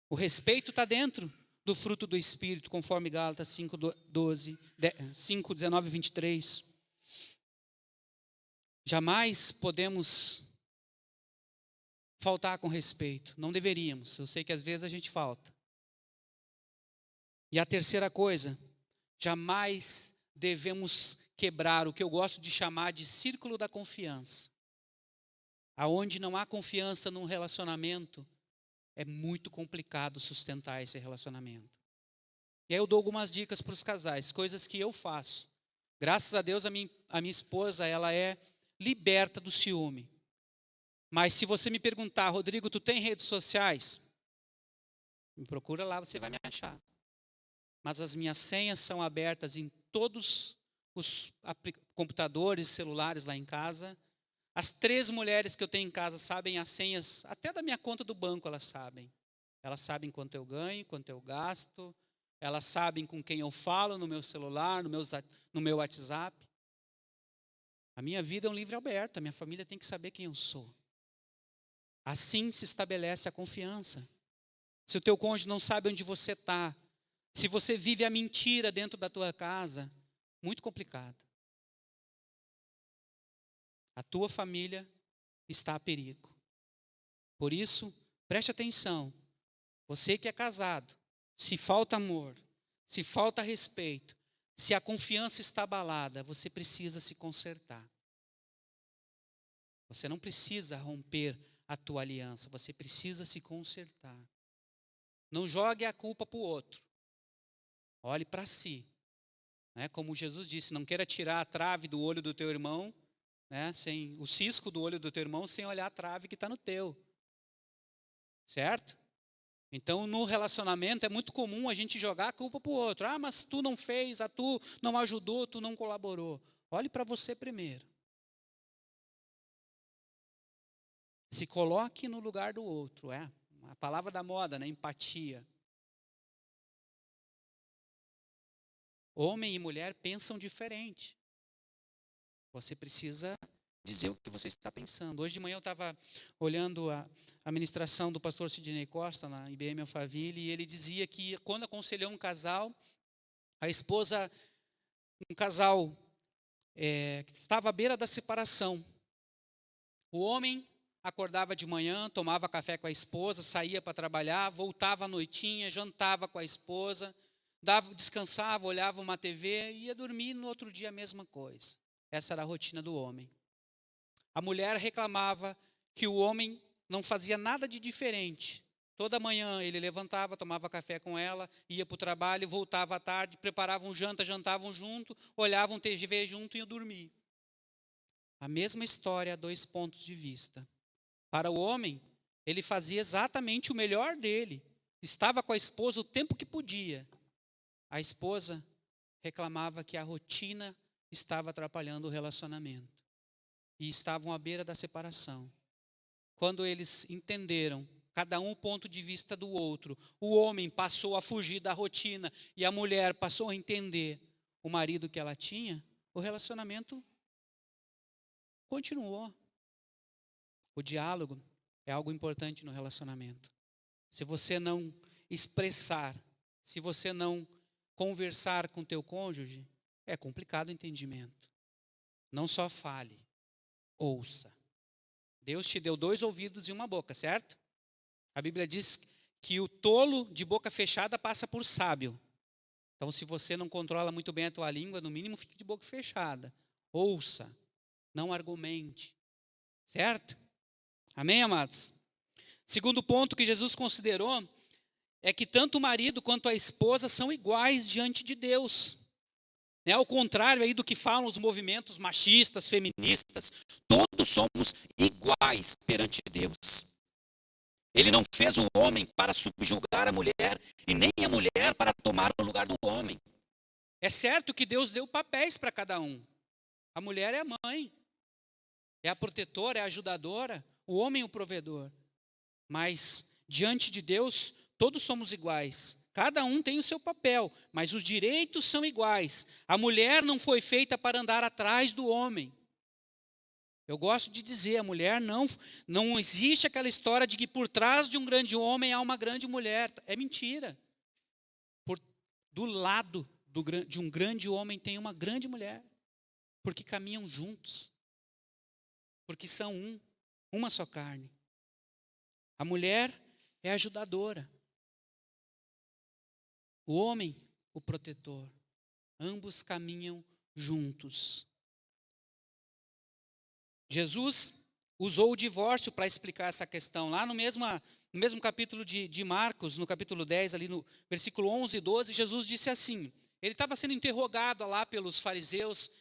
O respeito está dentro do fruto do Espírito, conforme Gálatas 5, 19 e 23. Jamais podemos faltar com respeito. Não deveríamos. Eu sei que às vezes a gente falta. E a terceira coisa, jamais devemos quebrar o que eu gosto de chamar de círculo da confiança. Aonde não há confiança num relacionamento, é muito complicado sustentar esse relacionamento. E aí eu dou algumas dicas para os casais, coisas que eu faço. Graças a Deus a minha esposa, ela é liberta do ciúme. Mas se você me perguntar, Rodrigo, tu tem redes sociais? Me procura lá, você vai me achar. Mas as minhas senhas são abertas em todos os computadores, celulares lá em casa. As 3 mulheres que eu tenho em casa sabem as senhas, até da minha conta do banco elas sabem. Elas sabem quanto eu ganho, quanto eu gasto. Elas sabem com quem eu falo no meu celular, no meu WhatsApp. A minha vida é um livro aberto, a minha família tem que saber quem eu sou. Assim se estabelece a confiança. Se o teu cônjuge não sabe onde você está, se você vive a mentira dentro da tua casa, muito complicado. A tua família está a perigo. Por isso, preste atenção. Você que é casado, se falta amor, se falta respeito, se a confiança está abalada, você precisa se consertar. Você não precisa romper a tua aliança, você precisa se consertar. Não jogue a culpa para o outro. Olhe para si. Como Jesus disse, não queira tirar a trave do olho do teu irmão, sem o cisco do olho do teu irmão, sem olhar a trave que está no teu. Certo? Então, no relacionamento, é muito comum a gente jogar a culpa para o outro. Mas tu não fez, tu não ajudou, tu não colaborou. Olhe para você primeiro. Se coloque no lugar do outro. A palavra da moda, empatia. Homem e mulher pensam diferente. Você precisa dizer o que você está pensando. Hoje de manhã eu estava olhando a ministração do pastor Sidney Costa na IBM Alphaville, e ele dizia que quando aconselhou um casal, a esposa, um casal que estava à beira da separação. O homem acordava de manhã, tomava café com a esposa, saía para trabalhar, voltava à noitinha, jantava com a esposa, descansava, olhava uma TV e ia dormir, no outro dia a mesma coisa. Essa era a rotina do homem. A mulher reclamava que o homem não fazia nada de diferente. Toda manhã ele levantava, tomava café com ela, ia para o trabalho, voltava à tarde, preparavam janta, jantavam junto, olhavam TV junto e iam dormir. A mesma história, 2 pontos de vista. Para o homem, ele fazia exatamente o melhor dele. Estava com a esposa o tempo que podia. A esposa reclamava que a rotina estava atrapalhando o relacionamento. E estavam à beira da separação. Quando eles entenderam, cada um o ponto de vista do outro, o homem passou a fugir da rotina e a mulher passou a entender o marido que ela tinha, o relacionamento continuou. O diálogo é algo importante no relacionamento. Se você não expressar, se você não conversar com teu cônjuge, é complicado o entendimento. Não só fale, ouça. Deus te deu 2 ouvidos e uma boca, certo? A Bíblia diz que o tolo de boca fechada passa por sábio. Então, se você não controla muito bem a tua língua, no mínimo fique de boca fechada. Ouça, não argumente. Certo? Amém, amados? Segundo ponto que Jesus considerou é que tanto o marido quanto a esposa são iguais diante de Deus. Ao contrário aí do que falam os movimentos machistas, feministas, todos somos iguais perante Deus. Ele não fez o homem para subjugar a mulher e nem a mulher para tomar o lugar do homem. É certo que Deus deu papéis para cada um. A mulher é a mãe, é a protetora, é a ajudadora, o homem é o provedor. Mas diante de Deus, todos somos iguais. Cada um tem o seu papel, mas os direitos são iguais. A mulher não foi feita para andar atrás do homem. Eu gosto de dizer, a mulher não existe aquela história de que por trás de um grande homem há uma grande mulher. É mentira. Do lado de um grande homem tem uma grande mulher. Porque caminham juntos. Porque são uma só carne. A mulher é ajudadora. O homem, o protetor. Ambos caminham juntos. Jesus usou o divórcio para explicar essa questão. Lá no mesmo capítulo de Marcos, no capítulo 10, ali no versículo 11 e 12, Jesus disse assim, ele estava sendo interrogado lá pelos fariseus,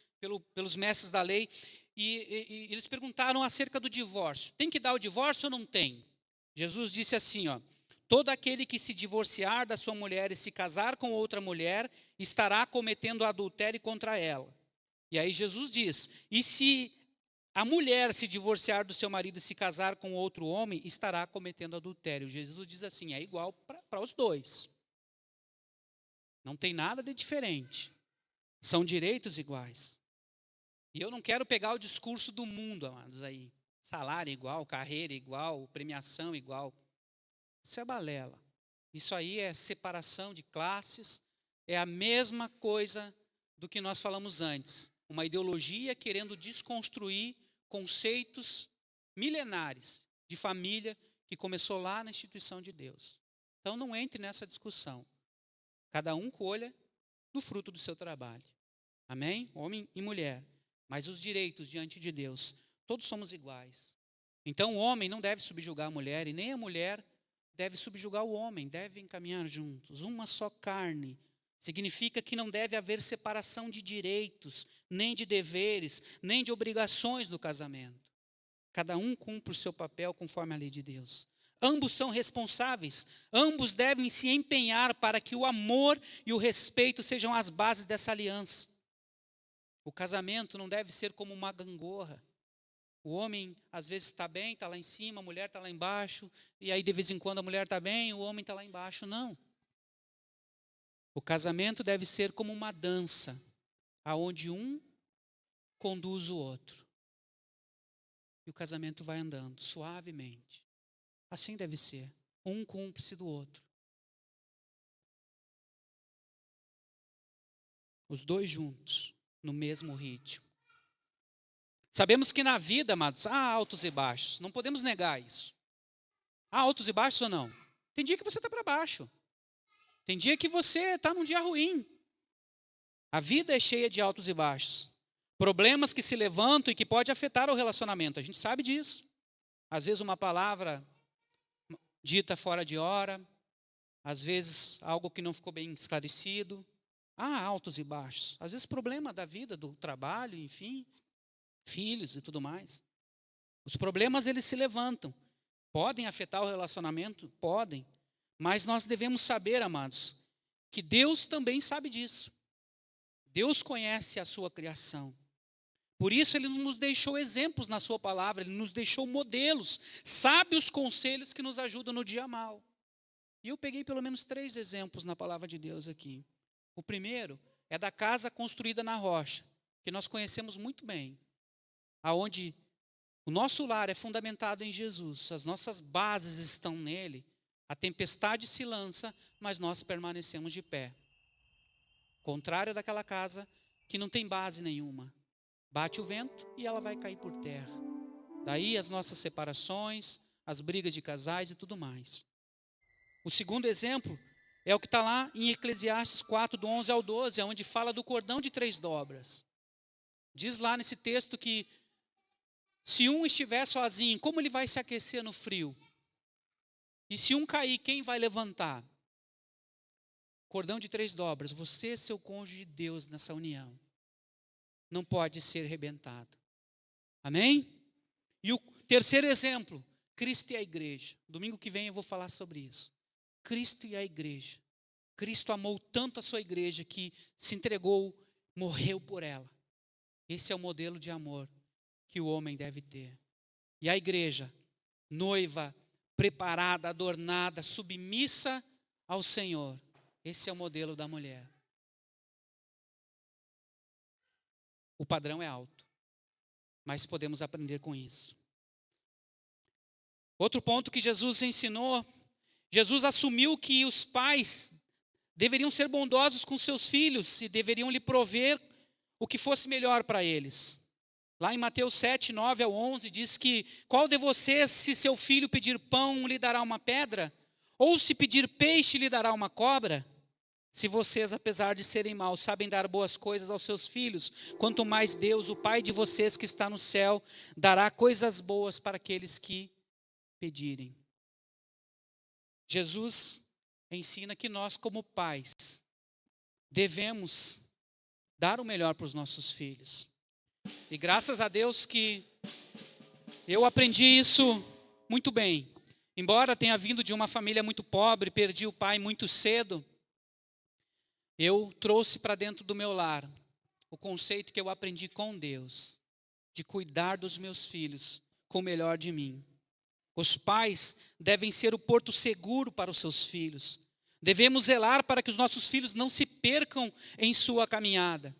pelos mestres da lei, e eles perguntaram acerca do divórcio. Tem que dar o divórcio ou não tem? Jesus disse assim, todo aquele que se divorciar da sua mulher e se casar com outra mulher, estará cometendo adultério contra ela. E aí Jesus diz, e se a mulher se divorciar do seu marido e se casar com outro homem, estará cometendo adultério. Jesus diz assim, é igual para os dois. Não tem nada de diferente. São direitos iguais. E eu não quero pegar o discurso do mundo, amados, aí. Salário igual, carreira igual, premiação igual. Isso é balela. Isso aí é separação de classes. É a mesma coisa do que nós falamos antes. Uma ideologia querendo desconstruir conceitos milenares de família que começou lá na instituição de Deus. Então não entre nessa discussão. Cada um colha do fruto do seu trabalho. Amém? Homem e mulher. Mas os direitos diante de Deus, todos somos iguais. Então o homem não deve subjugar a mulher e nem a mulher deve subjugar o homem, devem caminhar juntos. Uma só carne. Significa que não deve haver separação de direitos, nem de deveres, nem de obrigações no casamento. Cada um cumpre o seu papel conforme a lei de Deus. Ambos são responsáveis, ambos devem se empenhar para que o amor e o respeito sejam as bases dessa aliança. O casamento não deve ser como uma gangorra. O homem às vezes está bem, está lá em cima, a mulher está lá embaixo, e aí de vez em quando a mulher está bem, o homem está lá embaixo. Não. O casamento deve ser como uma dança, aonde um conduz o outro. E o casamento vai andando suavemente. Assim deve ser, um cúmplice do outro. Os dois juntos, no mesmo ritmo. Sabemos que na vida, amados, há altos e baixos, não podemos negar isso. Há altos e baixos ou não? Tem dia que você está para baixo. Tem dia que você está num dia ruim. A vida é cheia de altos e baixos. Problemas que se levantam e que podem afetar o relacionamento. A gente sabe disso. Às vezes uma palavra dita fora de hora, às vezes algo que não ficou bem esclarecido. Há altos e baixos. Às vezes problema da vida, do trabalho, enfim, filhos e tudo mais. Os problemas, eles se levantam. Podem afetar o relacionamento? Podem. Mas nós devemos saber, amados, que Deus também sabe disso. Deus conhece a sua criação. Por isso Ele nos deixou exemplos na sua palavra, Ele nos deixou modelos, sabe os conselhos que nos ajudam no dia mal. E eu peguei pelo menos 3 exemplos na palavra de Deus aqui. O primeiro é da casa construída na rocha, que nós conhecemos muito bem, aonde o nosso lar é fundamentado em Jesus, as nossas bases estão nele, a tempestade se lança, mas nós permanecemos de pé. Contrário daquela casa que não tem base nenhuma. Bate o vento e ela vai cair por terra. Daí as nossas separações, as brigas de casais e tudo mais. O segundo exemplo é o que está lá em Eclesiastes 4, do 11 ao 12, onde fala do cordão de 3 dobras. Diz lá nesse texto que se um estiver sozinho, como ele vai se aquecer no frio? E se um cair, quem vai levantar? Cordão de 3 dobras, você, seu cônjuge de Deus nessa união, não pode ser arrebentado. Amém? E o terceiro exemplo, Cristo e a igreja. Domingo que vem eu vou falar sobre isso. Cristo e a igreja. Cristo amou tanto a sua igreja que se entregou, morreu por ela. Esse é o modelo de amor que o homem deve ter. E a igreja, noiva, preparada, adornada, submissa ao Senhor. Esse é o modelo da mulher. O padrão é alto, mas podemos aprender com isso. Outro ponto que Jesus ensinou, Jesus assumiu que os pais deveriam ser bondosos com seus filhos e deveriam lhe prover o que fosse melhor para eles. Lá em Mateus 7, 9 ao 11, diz que qual de vocês, se seu filho pedir pão, lhe dará uma pedra? Ou se pedir peixe, lhe dará uma cobra? Se vocês, apesar de serem maus, sabem dar boas coisas aos seus filhos, quanto mais Deus, o Pai de vocês que está no céu, dará coisas boas para aqueles que pedirem. Jesus ensina que nós, como pais, devemos dar o melhor para os nossos filhos. E graças a Deus que eu aprendi isso muito bem. Embora tenha vindo de uma família muito pobre, perdi o pai muito cedo, eu trouxe para dentro do meu lar o conceito que eu aprendi com Deus, de cuidar dos meus filhos com o melhor de mim. Os pais devem ser o porto seguro para os seus filhos. Devemos zelar para que os nossos filhos não se percam em sua caminhada.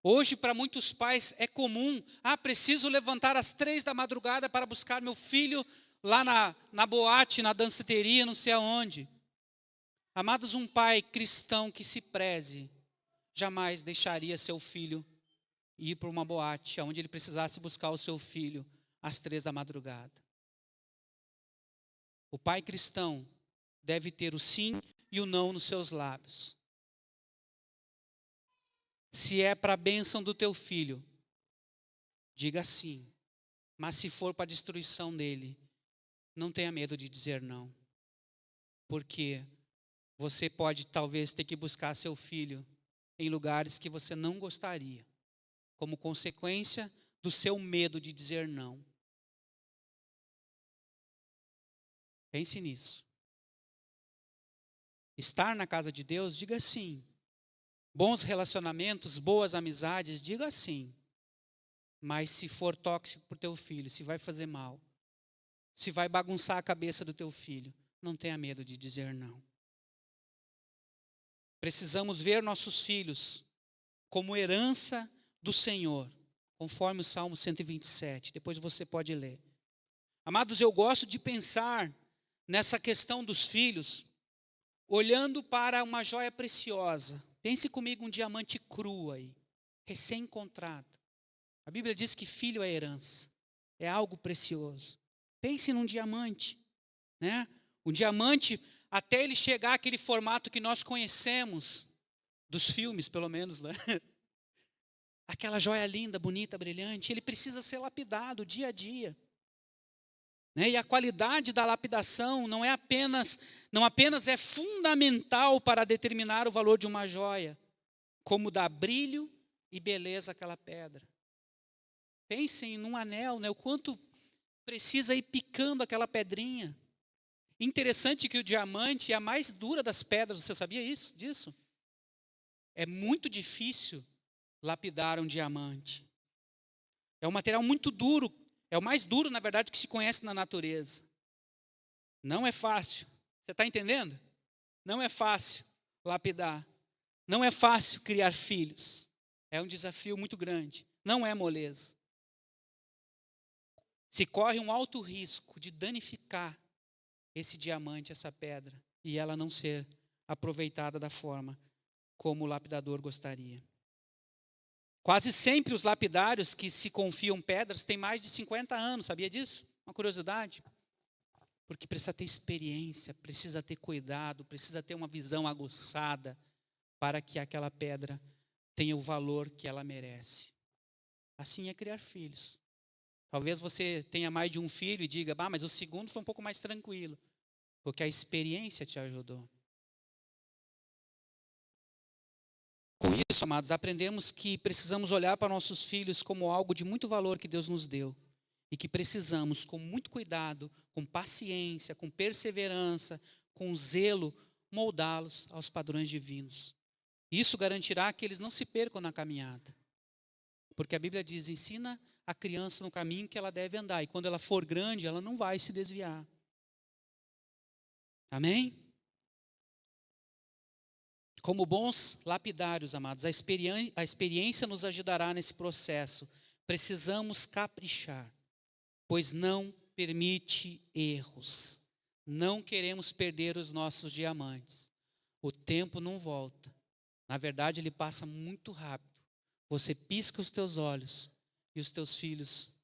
Hoje, para muitos pais, é comum, preciso levantar às 3 da madrugada para buscar meu filho lá na boate, na danceteria, não sei aonde. Amados, um pai cristão que se preze, jamais deixaria seu filho ir para uma boate, onde ele precisasse buscar o seu filho às 3 da madrugada. O pai cristão deve ter o sim e o não nos seus lábios. Se é para a bênção do teu filho, diga sim. Mas se for para a destruição dele, não tenha medo de dizer não. Porque você pode talvez ter que buscar seu filho em lugares que você não gostaria, como consequência do seu medo de dizer não. Pense nisso. Estar na casa de Deus, diga sim. Bons relacionamentos, boas amizades, diga sim. Mas se for tóxico para o teu filho, se vai fazer mal, se vai bagunçar a cabeça do teu filho, não tenha medo de dizer não. Precisamos ver nossos filhos como herança do Senhor, conforme o Salmo 127. Depois você pode ler. Amados, eu gosto de pensar nessa questão dos filhos, olhando para uma joia preciosa. Pense comigo um diamante cru aí, recém-encontrado. A Bíblia diz que filho é herança, é algo precioso. Pense num diamante, né? Um diamante, até ele chegar àquele formato que nós conhecemos, dos filmes pelo menos, né? Aquela joia linda, bonita, brilhante, ele precisa ser lapidado dia a dia. né? E a qualidade da lapidação não apenas é fundamental para determinar o valor de uma joia, como dá brilho e beleza àquela pedra. Pensem num anel, né? O quanto precisa ir picando aquela pedrinha. Interessante que o diamante é a mais dura das pedras, você sabia disso? É muito difícil lapidar um diamante. É um material muito duro, é o mais duro, na verdade, que se conhece na natureza. Não é fácil, você está entendendo? Não é fácil lapidar, não é fácil criar filhos. É um desafio muito grande, não é moleza. Se corre um alto risco de danificar esse diamante, essa pedra, e ela não ser aproveitada da forma como o lapidador gostaria. Quase sempre os lapidários que se confiam pedras têm mais de 50 anos, sabia disso? Uma curiosidade. Porque precisa ter experiência, precisa ter cuidado, precisa ter uma visão aguçada para que aquela pedra tenha o valor que ela merece. Assim é criar filhos. Talvez você tenha mais de um filho e diga, mas o segundo foi um pouco mais tranquilo, porque a experiência te ajudou. Com isso, amados, aprendemos que precisamos olhar para nossos filhos como algo de muito valor que Deus nos deu. E que precisamos, com muito cuidado, com paciência, com perseverança, com zelo, moldá-los aos padrões divinos. Isso garantirá que eles não se percam na caminhada. Porque a Bíblia diz, ensina a criança no caminho que ela deve andar. E quando ela for grande, ela não vai se desviar. Amém? Como bons lapidários, amados, a experiência nos ajudará nesse processo. Precisamos caprichar, pois não permite erros. Não queremos perder os nossos diamantes. O tempo não volta. Na verdade, ele passa muito rápido. Você pisca os teus olhos e os teus filhos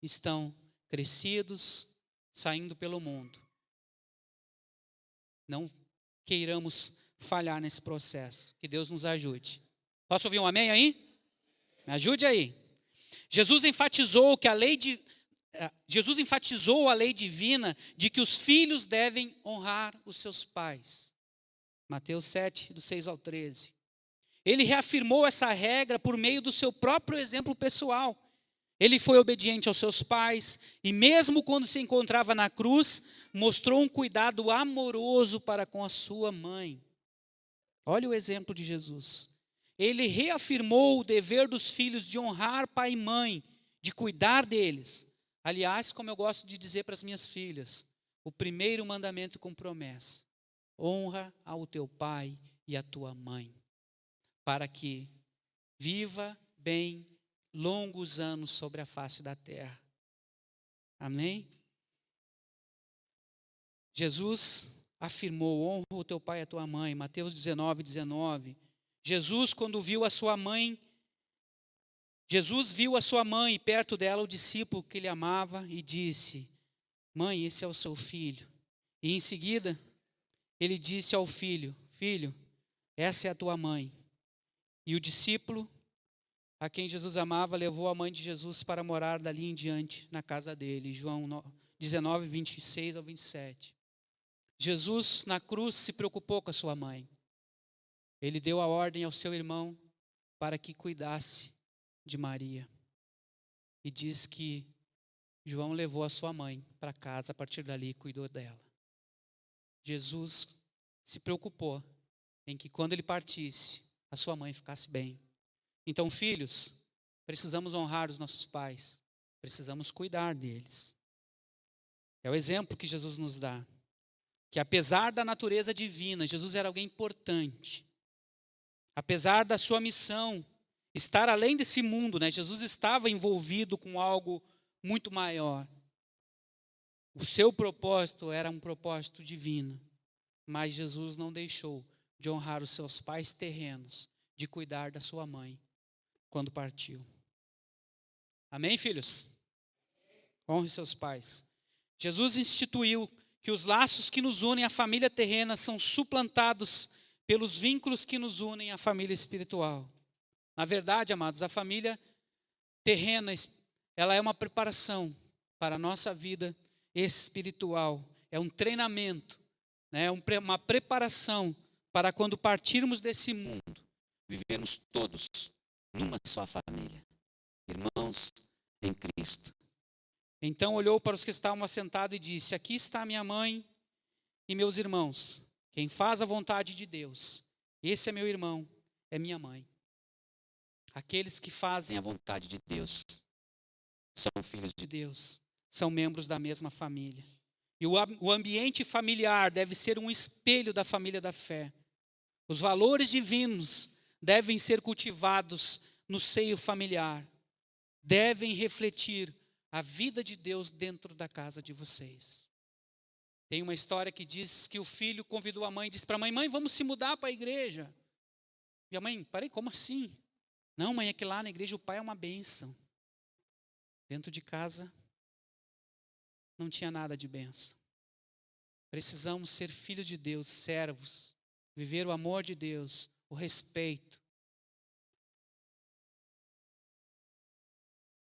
estão crescidos, saindo pelo mundo. Não queiramos falhar nesse processo. Que Deus nos ajude. Posso ouvir um amém aí? Me ajude aí. Jesus enfatizou a lei divina de que os filhos devem honrar os seus pais. Mateus 7, do 6 ao 13. Ele reafirmou essa regra por meio do seu próprio exemplo pessoal. Ele foi obediente aos seus pais e mesmo quando se encontrava na cruz, mostrou um cuidado amoroso para com a sua mãe. Olha o exemplo de Jesus. Ele reafirmou o dever dos filhos de honrar pai e mãe, de cuidar deles. Aliás, como eu gosto de dizer para as minhas filhas, o primeiro mandamento com promessa: honra ao teu pai e à tua mãe, para que viva bem longos anos sobre a face da terra. Amém? Jesus afirmou, honra o teu pai e a tua mãe, Mateus 19, 19. Jesus viu a sua mãe e perto dela o discípulo que ele amava e disse, mãe, esse é o seu filho. E em seguida, ele disse ao filho, filho, essa é a tua mãe. E o discípulo, a quem Jesus amava, levou a mãe de Jesus para morar dali em diante na casa dele. João 19, 26 ao 27. Jesus, na cruz, se preocupou com a sua mãe. Ele deu a ordem ao seu irmão para que cuidasse de Maria. E diz que João levou a sua mãe para casa, a partir dali cuidou dela. Jesus se preocupou em que quando ele partisse, a sua mãe ficasse bem. Então, filhos, precisamos honrar os nossos pais, precisamos cuidar deles. É o exemplo que Jesus nos dá. Que apesar da natureza divina, Jesus era alguém importante. Apesar da sua missão estar além desse mundo, né? Jesus estava envolvido com algo muito maior. O seu propósito era um propósito divino. Mas Jesus não deixou de honrar os seus pais terrenos, de cuidar da sua mãe quando partiu. Amém, filhos? Honre seus pais. Jesus instituiu que os laços que nos unem à família terrena são suplantados pelos vínculos que nos unem à família espiritual. Na verdade, amados, a família terrena, ela é uma preparação para a nossa vida espiritual, é um treinamento, né? Uma preparação para quando partirmos desse mundo, vivermos todos numa só família, irmãos em Cristo. Então olhou para os que estavam assentados e disse: aqui está minha mãe e meus irmãos. Quem faz a vontade de Deus, esse é meu irmão, é minha mãe. Aqueles que fazem a vontade de Deus são filhos de Deus, são membros da mesma família. E o ambiente familiar deve ser um espelho da família da fé. Os valores divinos devem ser cultivados no seio familiar, devem refletir a vida de Deus dentro da casa de vocês. Tem uma história que diz que o filho convidou a mãe e disse para a mãe: mãe, vamos se mudar para a igreja. E a mãe: parei, como assim? Não, mãe, é que lá na igreja o pai é uma bênção. Dentro de casa não tinha nada de bênção. Precisamos ser filhos de Deus, servos, viver o amor de Deus, o respeito,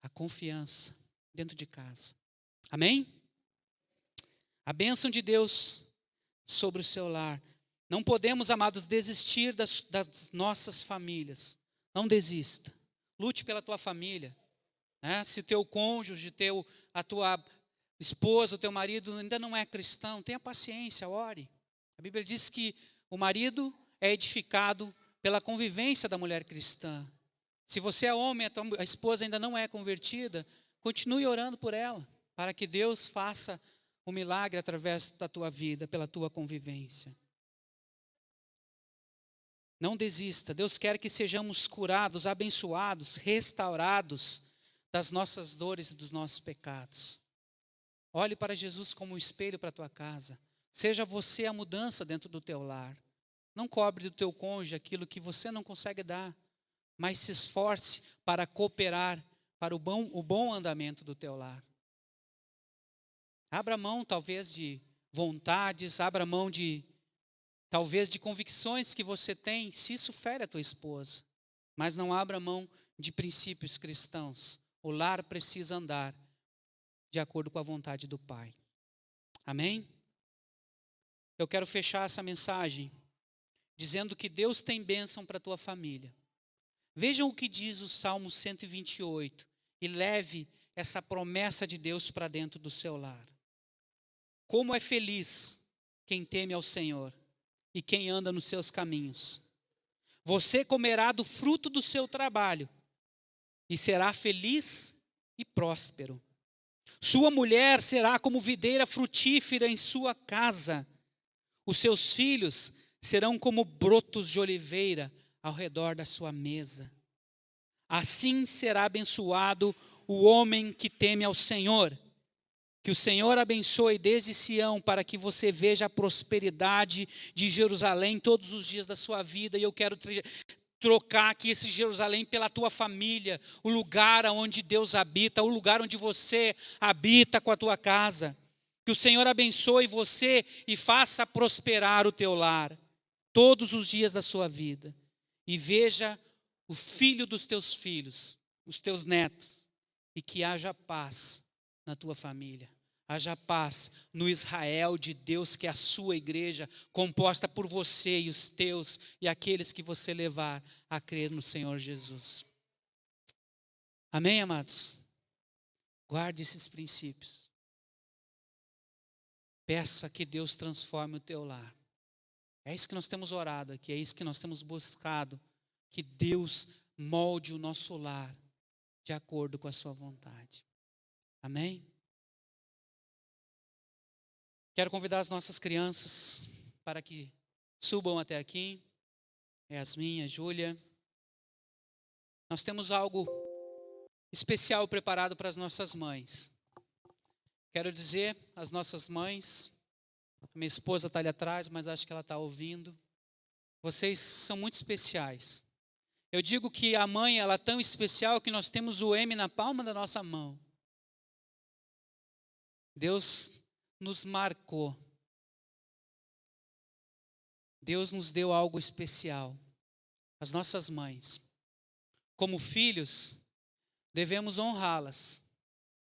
a confiança dentro de casa. Amém? A bênção de Deus sobre o seu lar. Não podemos, amados, desistir das nossas famílias. Não desista. Lute pela tua família. Né? Se teu cônjuge, a tua esposa, o teu marido ainda não é cristão, tenha paciência, ore. A Bíblia diz que o marido é edificado pela convivência da mulher cristã. Se você é homem, a esposa ainda não é convertida, continue orando por ela, para que Deus faça o milagre através da tua vida, pela tua convivência. Não desista. Deus quer que sejamos curados, abençoados, restaurados das nossas dores e dos nossos pecados. Olhe para Jesus como um espelho para a tua casa. Seja você a mudança dentro do teu lar. Não cobre do teu cônjuge aquilo que você não consegue dar, mas se esforce para cooperar para o bom andamento do teu lar. Abra mão, talvez, de vontades, abra mão talvez de convicções que você tem, se isso fere a tua esposa. Mas não abra mão de princípios cristãos. O lar precisa andar de acordo com a vontade do Pai. Amém? Eu quero fechar essa mensagem dizendo que Deus tem bênção para a tua família. Vejam o que diz o Salmo 128 e leve essa promessa de Deus para dentro do seu lar. Como é feliz quem teme ao Senhor e quem anda nos seus caminhos. Você comerá do fruto do seu trabalho e será feliz e próspero. Sua mulher será como videira frutífera em sua casa. Os seus filhos serão como brotos de oliveira ao redor da sua mesa. Assim será abençoado o homem que teme ao Senhor. Que o Senhor abençoe desde Sião para que você veja a prosperidade de Jerusalém todos os dias da sua vida. E eu quero trocar aqui esse Jerusalém pela tua família, o lugar onde Deus habita, o lugar onde você habita com a tua casa. Que o Senhor abençoe você e faça prosperar o teu lar todos os dias da sua vida. E veja o filho dos teus filhos, os teus netos, e que haja paz na tua família. Haja paz no Israel de Deus, que é a sua igreja, composta por você e os teus e aqueles que você levar a crer no Senhor Jesus. Amém, amados? Guarde esses princípios. Peça que Deus transforme o teu lar. É isso que nós temos orado aqui, é isso que nós temos buscado, que Deus molde o nosso lar de acordo com a sua vontade. Amém? Quero convidar as nossas crianças para que subam até aqui. Yasmin, a Júlia. Nós temos algo especial preparado para as nossas mães. Quero dizer às nossas mães, minha esposa está ali atrás, mas acho que ela está ouvindo. Vocês são muito especiais. Eu digo que a mãe ela é tão especial que nós temos o M na palma da nossa mão. Deus nos marcou. Deus nos deu algo especial. As nossas mães. Como filhos, devemos honrá-las,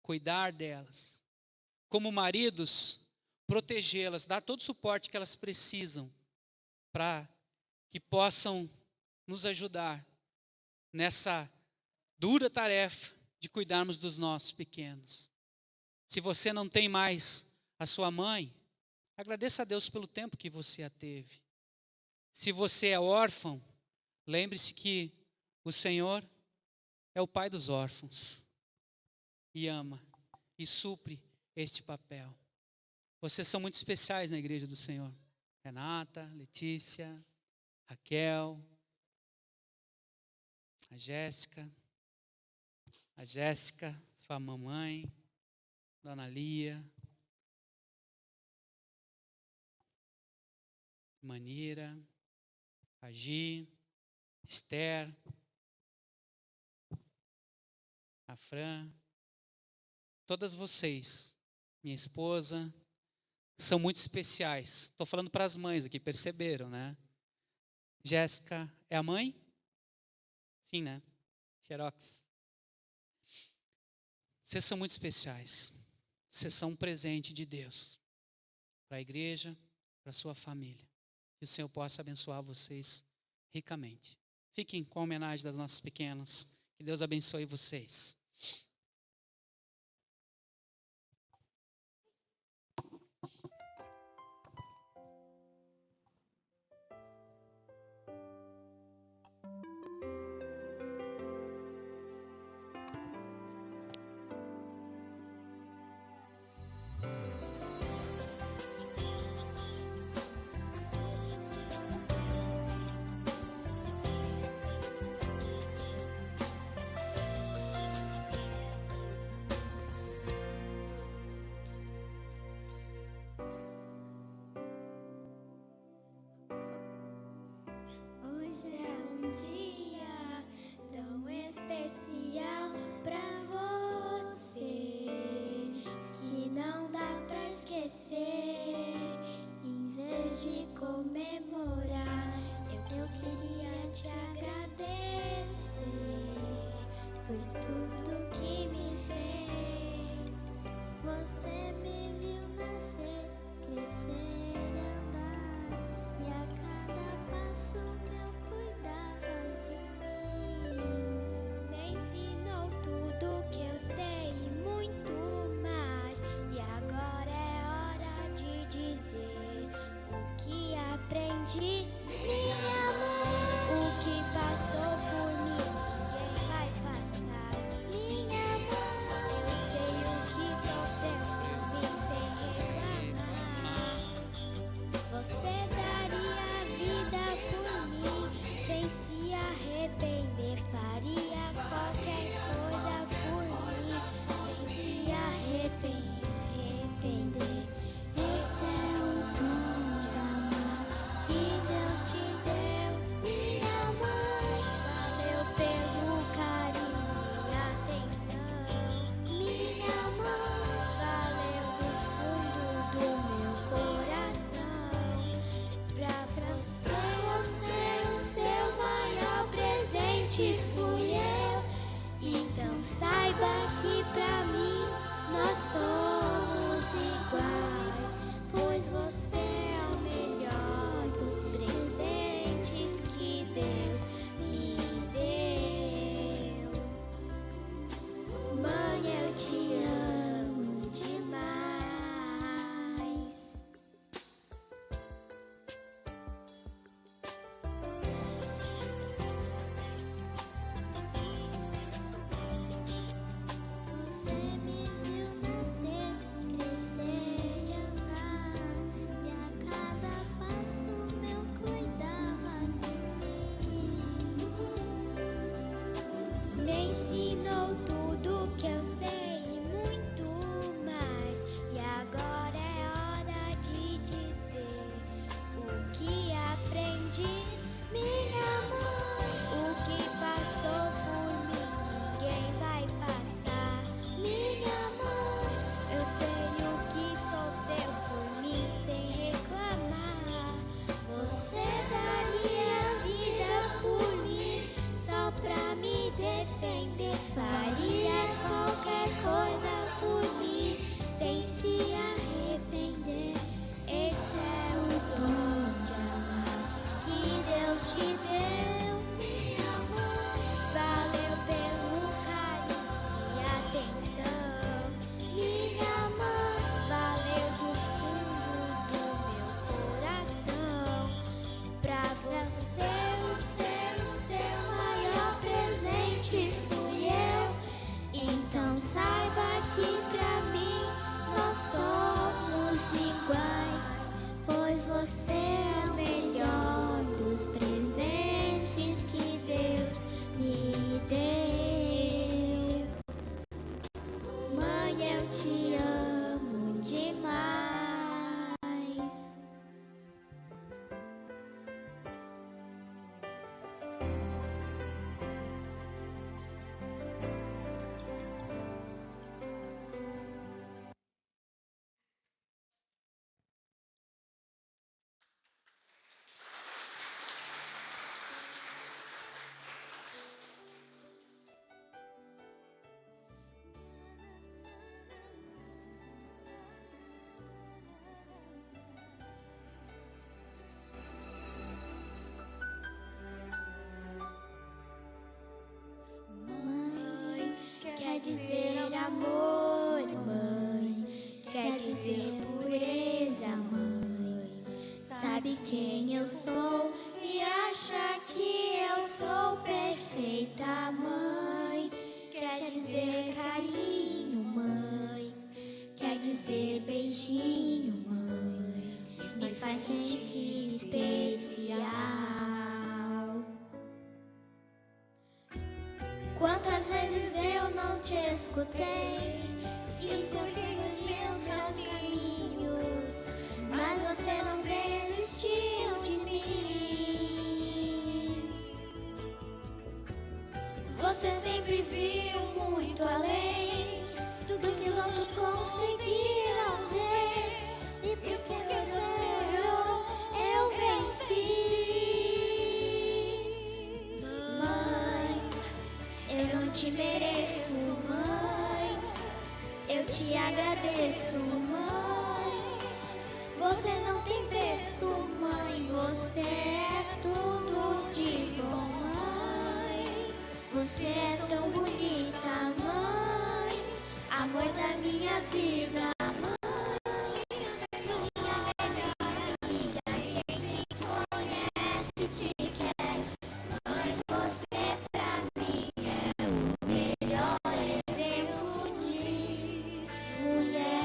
cuidar delas, como maridos, protegê-las, dar todo o suporte que elas precisam para que possam nos ajudar nessa dura tarefa de cuidarmos dos nossos pequenos. Se você não tem mais a sua mãe, agradeça a Deus pelo tempo que você a teve. Se você é órfão, lembre-se que o Senhor é o Pai dos órfãos e ama e supre este papel. Vocês são muito especiais na igreja do Senhor. Renata, Letícia, Raquel, a Jéssica, sua mamãe, Dona Lia, Manira, a Gi, Esther, a Fran, todas vocês, minha esposa, são muito especiais. Estou falando para as mães aqui, perceberam, né? Jéssica é a mãe? Sim, né? Xerox. Vocês são muito especiais. Vocês são um presente de Deus para a igreja, para a sua família. Que o Senhor possa abençoar vocês ricamente. Fiquem com a homenagem das nossas pequenas. Que Deus abençoe vocês. Hoje é um dia tão especial pra você que não dá pra esquecer. Em vez de comemorar, eu queria te agradecer por tudo que me fez. Você me viu nascer, crescer e andar, e a cada passo meu cuidava de mim. Me ensinou tudo que eu sei e muito mais. E agora é hora de dizer o que aprendi. Minha mãe, o que passou por mim, ninguém vai passar. Minha mãe, eu sei o que sofreu por mim sem reclamar. Você daria a vida por mim sem se arrepender. Faria qualquer coisa por mim sem se arrepender. Esse é o dom de amar que Deus te deu. Minha mãe, valeu pelo carinho e atenção. Minha mãe, valeu do fundo do meu coração. Pra você, o seu maior presente fui eu. Então saiba que pra mim nós somos iguais, pois você é o melhor dos presentes que Deus me deu. Mãe, eu te amo demais. dizer amor, mãe. Quer dizer pureza, mãe. Sabe quem eu sou e acha que eu sou perfeita, mãe. Quer dizer carinho, mãe. Quer dizer beijinho, mãe. Me faz sentir especial. Quantas vezes eu não te escutei e segui os meus caminhos, mas você não desistiu de mim. Você sempre viu muito além do que os outros conseguiram ver, e porque você orou, eu venci. Mãe, eu não te mereço, mãe. Eu te agradeço, mãe. Você não tem preço, mãe. Você é tudo de bom, mãe. Você é tão bonita, mãe. Amor da minha vida, mãe. Minha melhor amiga, quem te conhece te quer. Mãe, você pra mim é o melhor exemplo de mulher.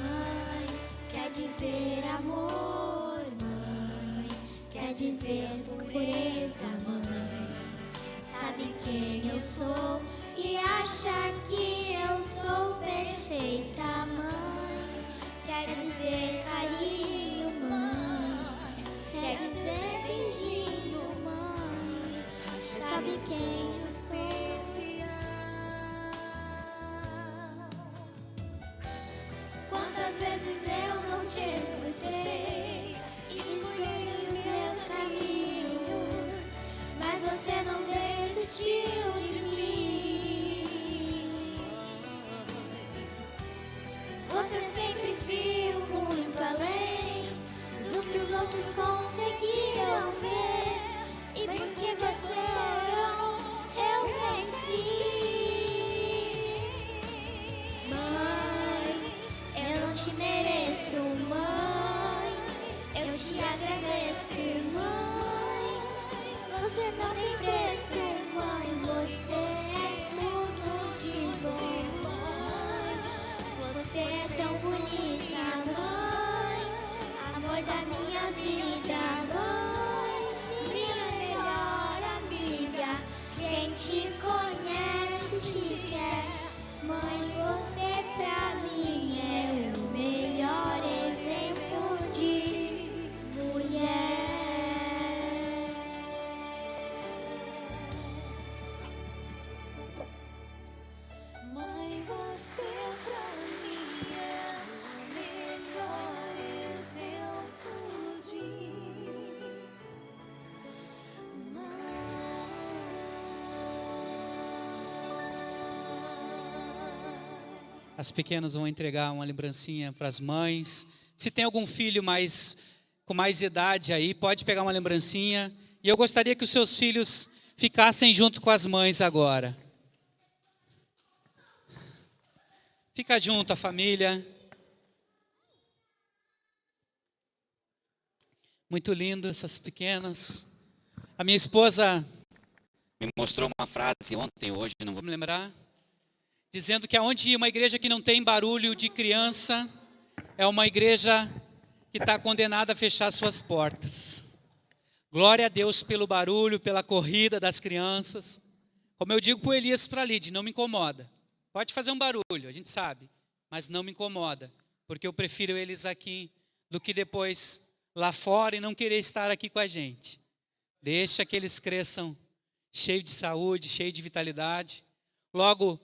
Mãe, quer dizer amor, mãe. Quer dizer pureza, mãe. Sabe quem eu sou e acha que eu sou perfeita, mãe. Quer dizer carinho, mãe. Quer dizer beijinho, mãe. Sabe quem eu sou? Quantas vezes eu não te escutei e escolhi os meus caminhos, mas você não desistiu de mim. Você sempre viu muito além do que os outros conseguiram ver, e porque você orou, eu venci. Mãe, eu não te mereço, mãe. Eu te agradeço, mãe. Você não tem preço, mãe. Você é tudo de bom, mãe. Você é tão bonita, mãe. Amor da minha vida, mãe. Minha melhor amiga, quem te conhece te quer. Mãe, você pra mim é o melhor exemplo de mulher. Mãe, você pra mim é o melhor exemplo de As pequenas vão entregar uma lembrancinha para as mães. Se tem algum filho com mais idade aí, pode pegar uma lembrancinha. E eu gostaria que os seus filhos ficassem junto com as mães agora. Fica junto a família. Muito lindo essas pequenas. A minha esposa me mostrou uma frase ontem, hoje, não vou me lembrar, dizendo que aonde uma igreja que não tem barulho de criança é uma igreja que está condenada a fechar suas portas. Glória a Deus pelo barulho, pela corrida das crianças. Como eu digo para o Elias e para a Lide, não me incomoda. Pode fazer um barulho, a gente sabe, mas não me incomoda, porque eu prefiro eles aqui do que depois lá fora e não querer estar aqui com a gente. Deixa que eles cresçam cheios de saúde, cheios de vitalidade. Logo,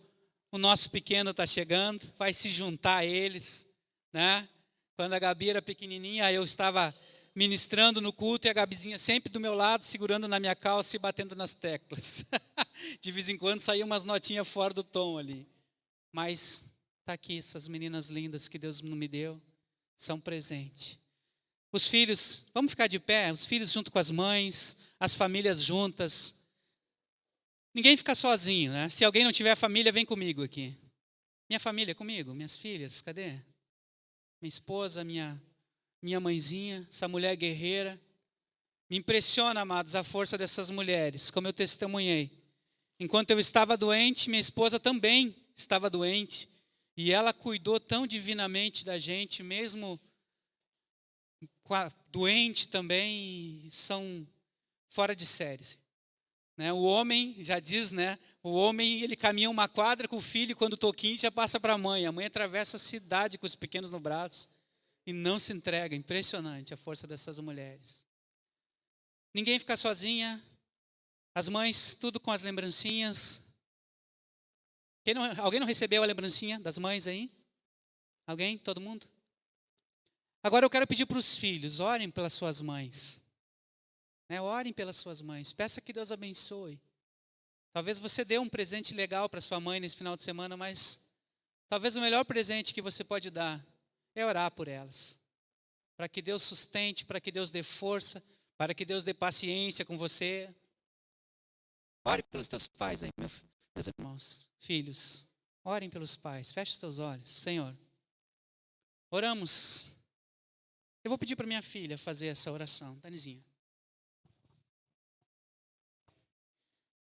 o nosso pequeno está chegando, vai se juntar a eles, né? Quando a Gabi era pequenininha, eu estava ministrando no culto e a Gabizinha sempre do meu lado, segurando na minha calça e batendo nas teclas. De vez em quando saía umas notinhas fora do tom ali. mas está aqui essas meninas lindas que Deus me deu, são presente. Os filhos, vamos ficar de pé, os filhos junto com as mães, as famílias juntas. Ninguém fica sozinho, né? Se alguém não tiver família, vem comigo aqui. Minha família comigo, minhas filhas, cadê? Minha esposa, minha mãezinha, essa mulher guerreira. Me impressiona, amados, a força dessas mulheres, como eu testemunhei. Enquanto eu estava doente, minha esposa também estava doente. E ela cuidou tão divinamente da gente, mesmo doente também, são fora de série. Né? O homem, já diz, né? O homem, ele caminha uma quadra com o filho, quando toquinho já passa para a mãe atravessa a cidade com os pequenos no braço e não se entrega. Impressionante a força dessas mulheres. Ninguém fica sozinha, as mães tudo com as lembrancinhas. Alguém não recebeu a lembrancinha das mães aí? Alguém? Todo mundo? Agora eu quero pedir para os filhos, orem pelas suas mães. Né? Orem pelas suas mães, peça que Deus abençoe. Talvez você dê um presente legal para sua mãe nesse final de semana, mas talvez o melhor presente que você pode dar é orar por elas. Para que Deus sustente, para que Deus dê força, para que Deus dê paciência com você. Ore pelos teus pais aí, meus irmãos, filhos. Orem pelos pais, feche os teus olhos. Senhor, oramos. Eu vou pedir para minha filha fazer essa oração. Danizinha.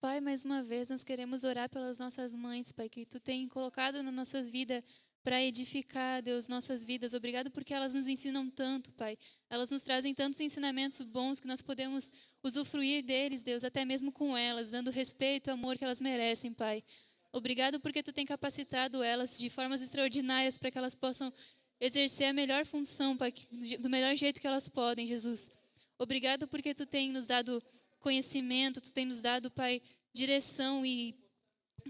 Pai, mais uma vez nós queremos orar pelas nossas mães, Pai, que Tu tem colocado na nossa vida para edificar, Deus, nossas vidas. Obrigado porque elas nos ensinam tanto, Pai. Elas nos trazem tantos ensinamentos bons que nós podemos usufruir deles, Deus, até mesmo com elas, dando respeito e amor que elas merecem, Pai. Obrigado porque Tu tem capacitado elas de formas extraordinárias para que elas possam exercer a melhor função, Pai, do melhor jeito que elas podem, Jesus. Obrigado porque Tu tem nos dado conhecimento, Tu tem nos dado, Pai, direção e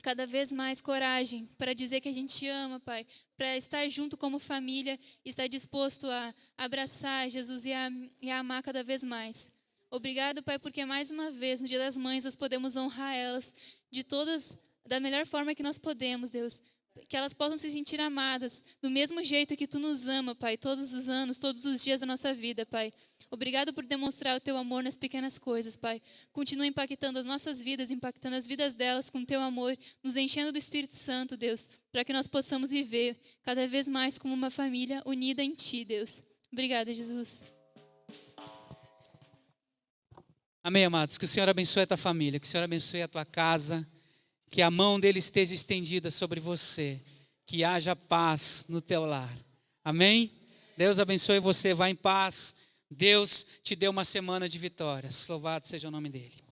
cada vez mais coragem para dizer que a gente ama, Pai, para estar junto como família e estar disposto a abraçar Jesus e a amar cada vez mais. Obrigado, Pai, porque mais uma vez, no Dia das Mães, nós podemos honrar elas da melhor forma que nós podemos, Deus. Que elas possam se sentir amadas do mesmo jeito que Tu nos ama, Pai, todos os anos, todos os dias da nossa vida, Pai. Obrigado por demonstrar o Teu amor nas pequenas coisas, Pai. Continua impactando as nossas vidas, impactando as vidas delas com Teu amor, nos enchendo do Espírito Santo, Deus, para que nós possamos viver cada vez mais como uma família unida em Ti, Deus. Obrigada, Jesus. Amém, amados. Que o Senhor abençoe a tua família, que o Senhor abençoe a tua casa, que a mão dele esteja estendida sobre você, que haja paz no teu lar. Amém? Deus abençoe você, vá em paz. Deus te dê uma semana de vitórias. Louvado seja o nome dele.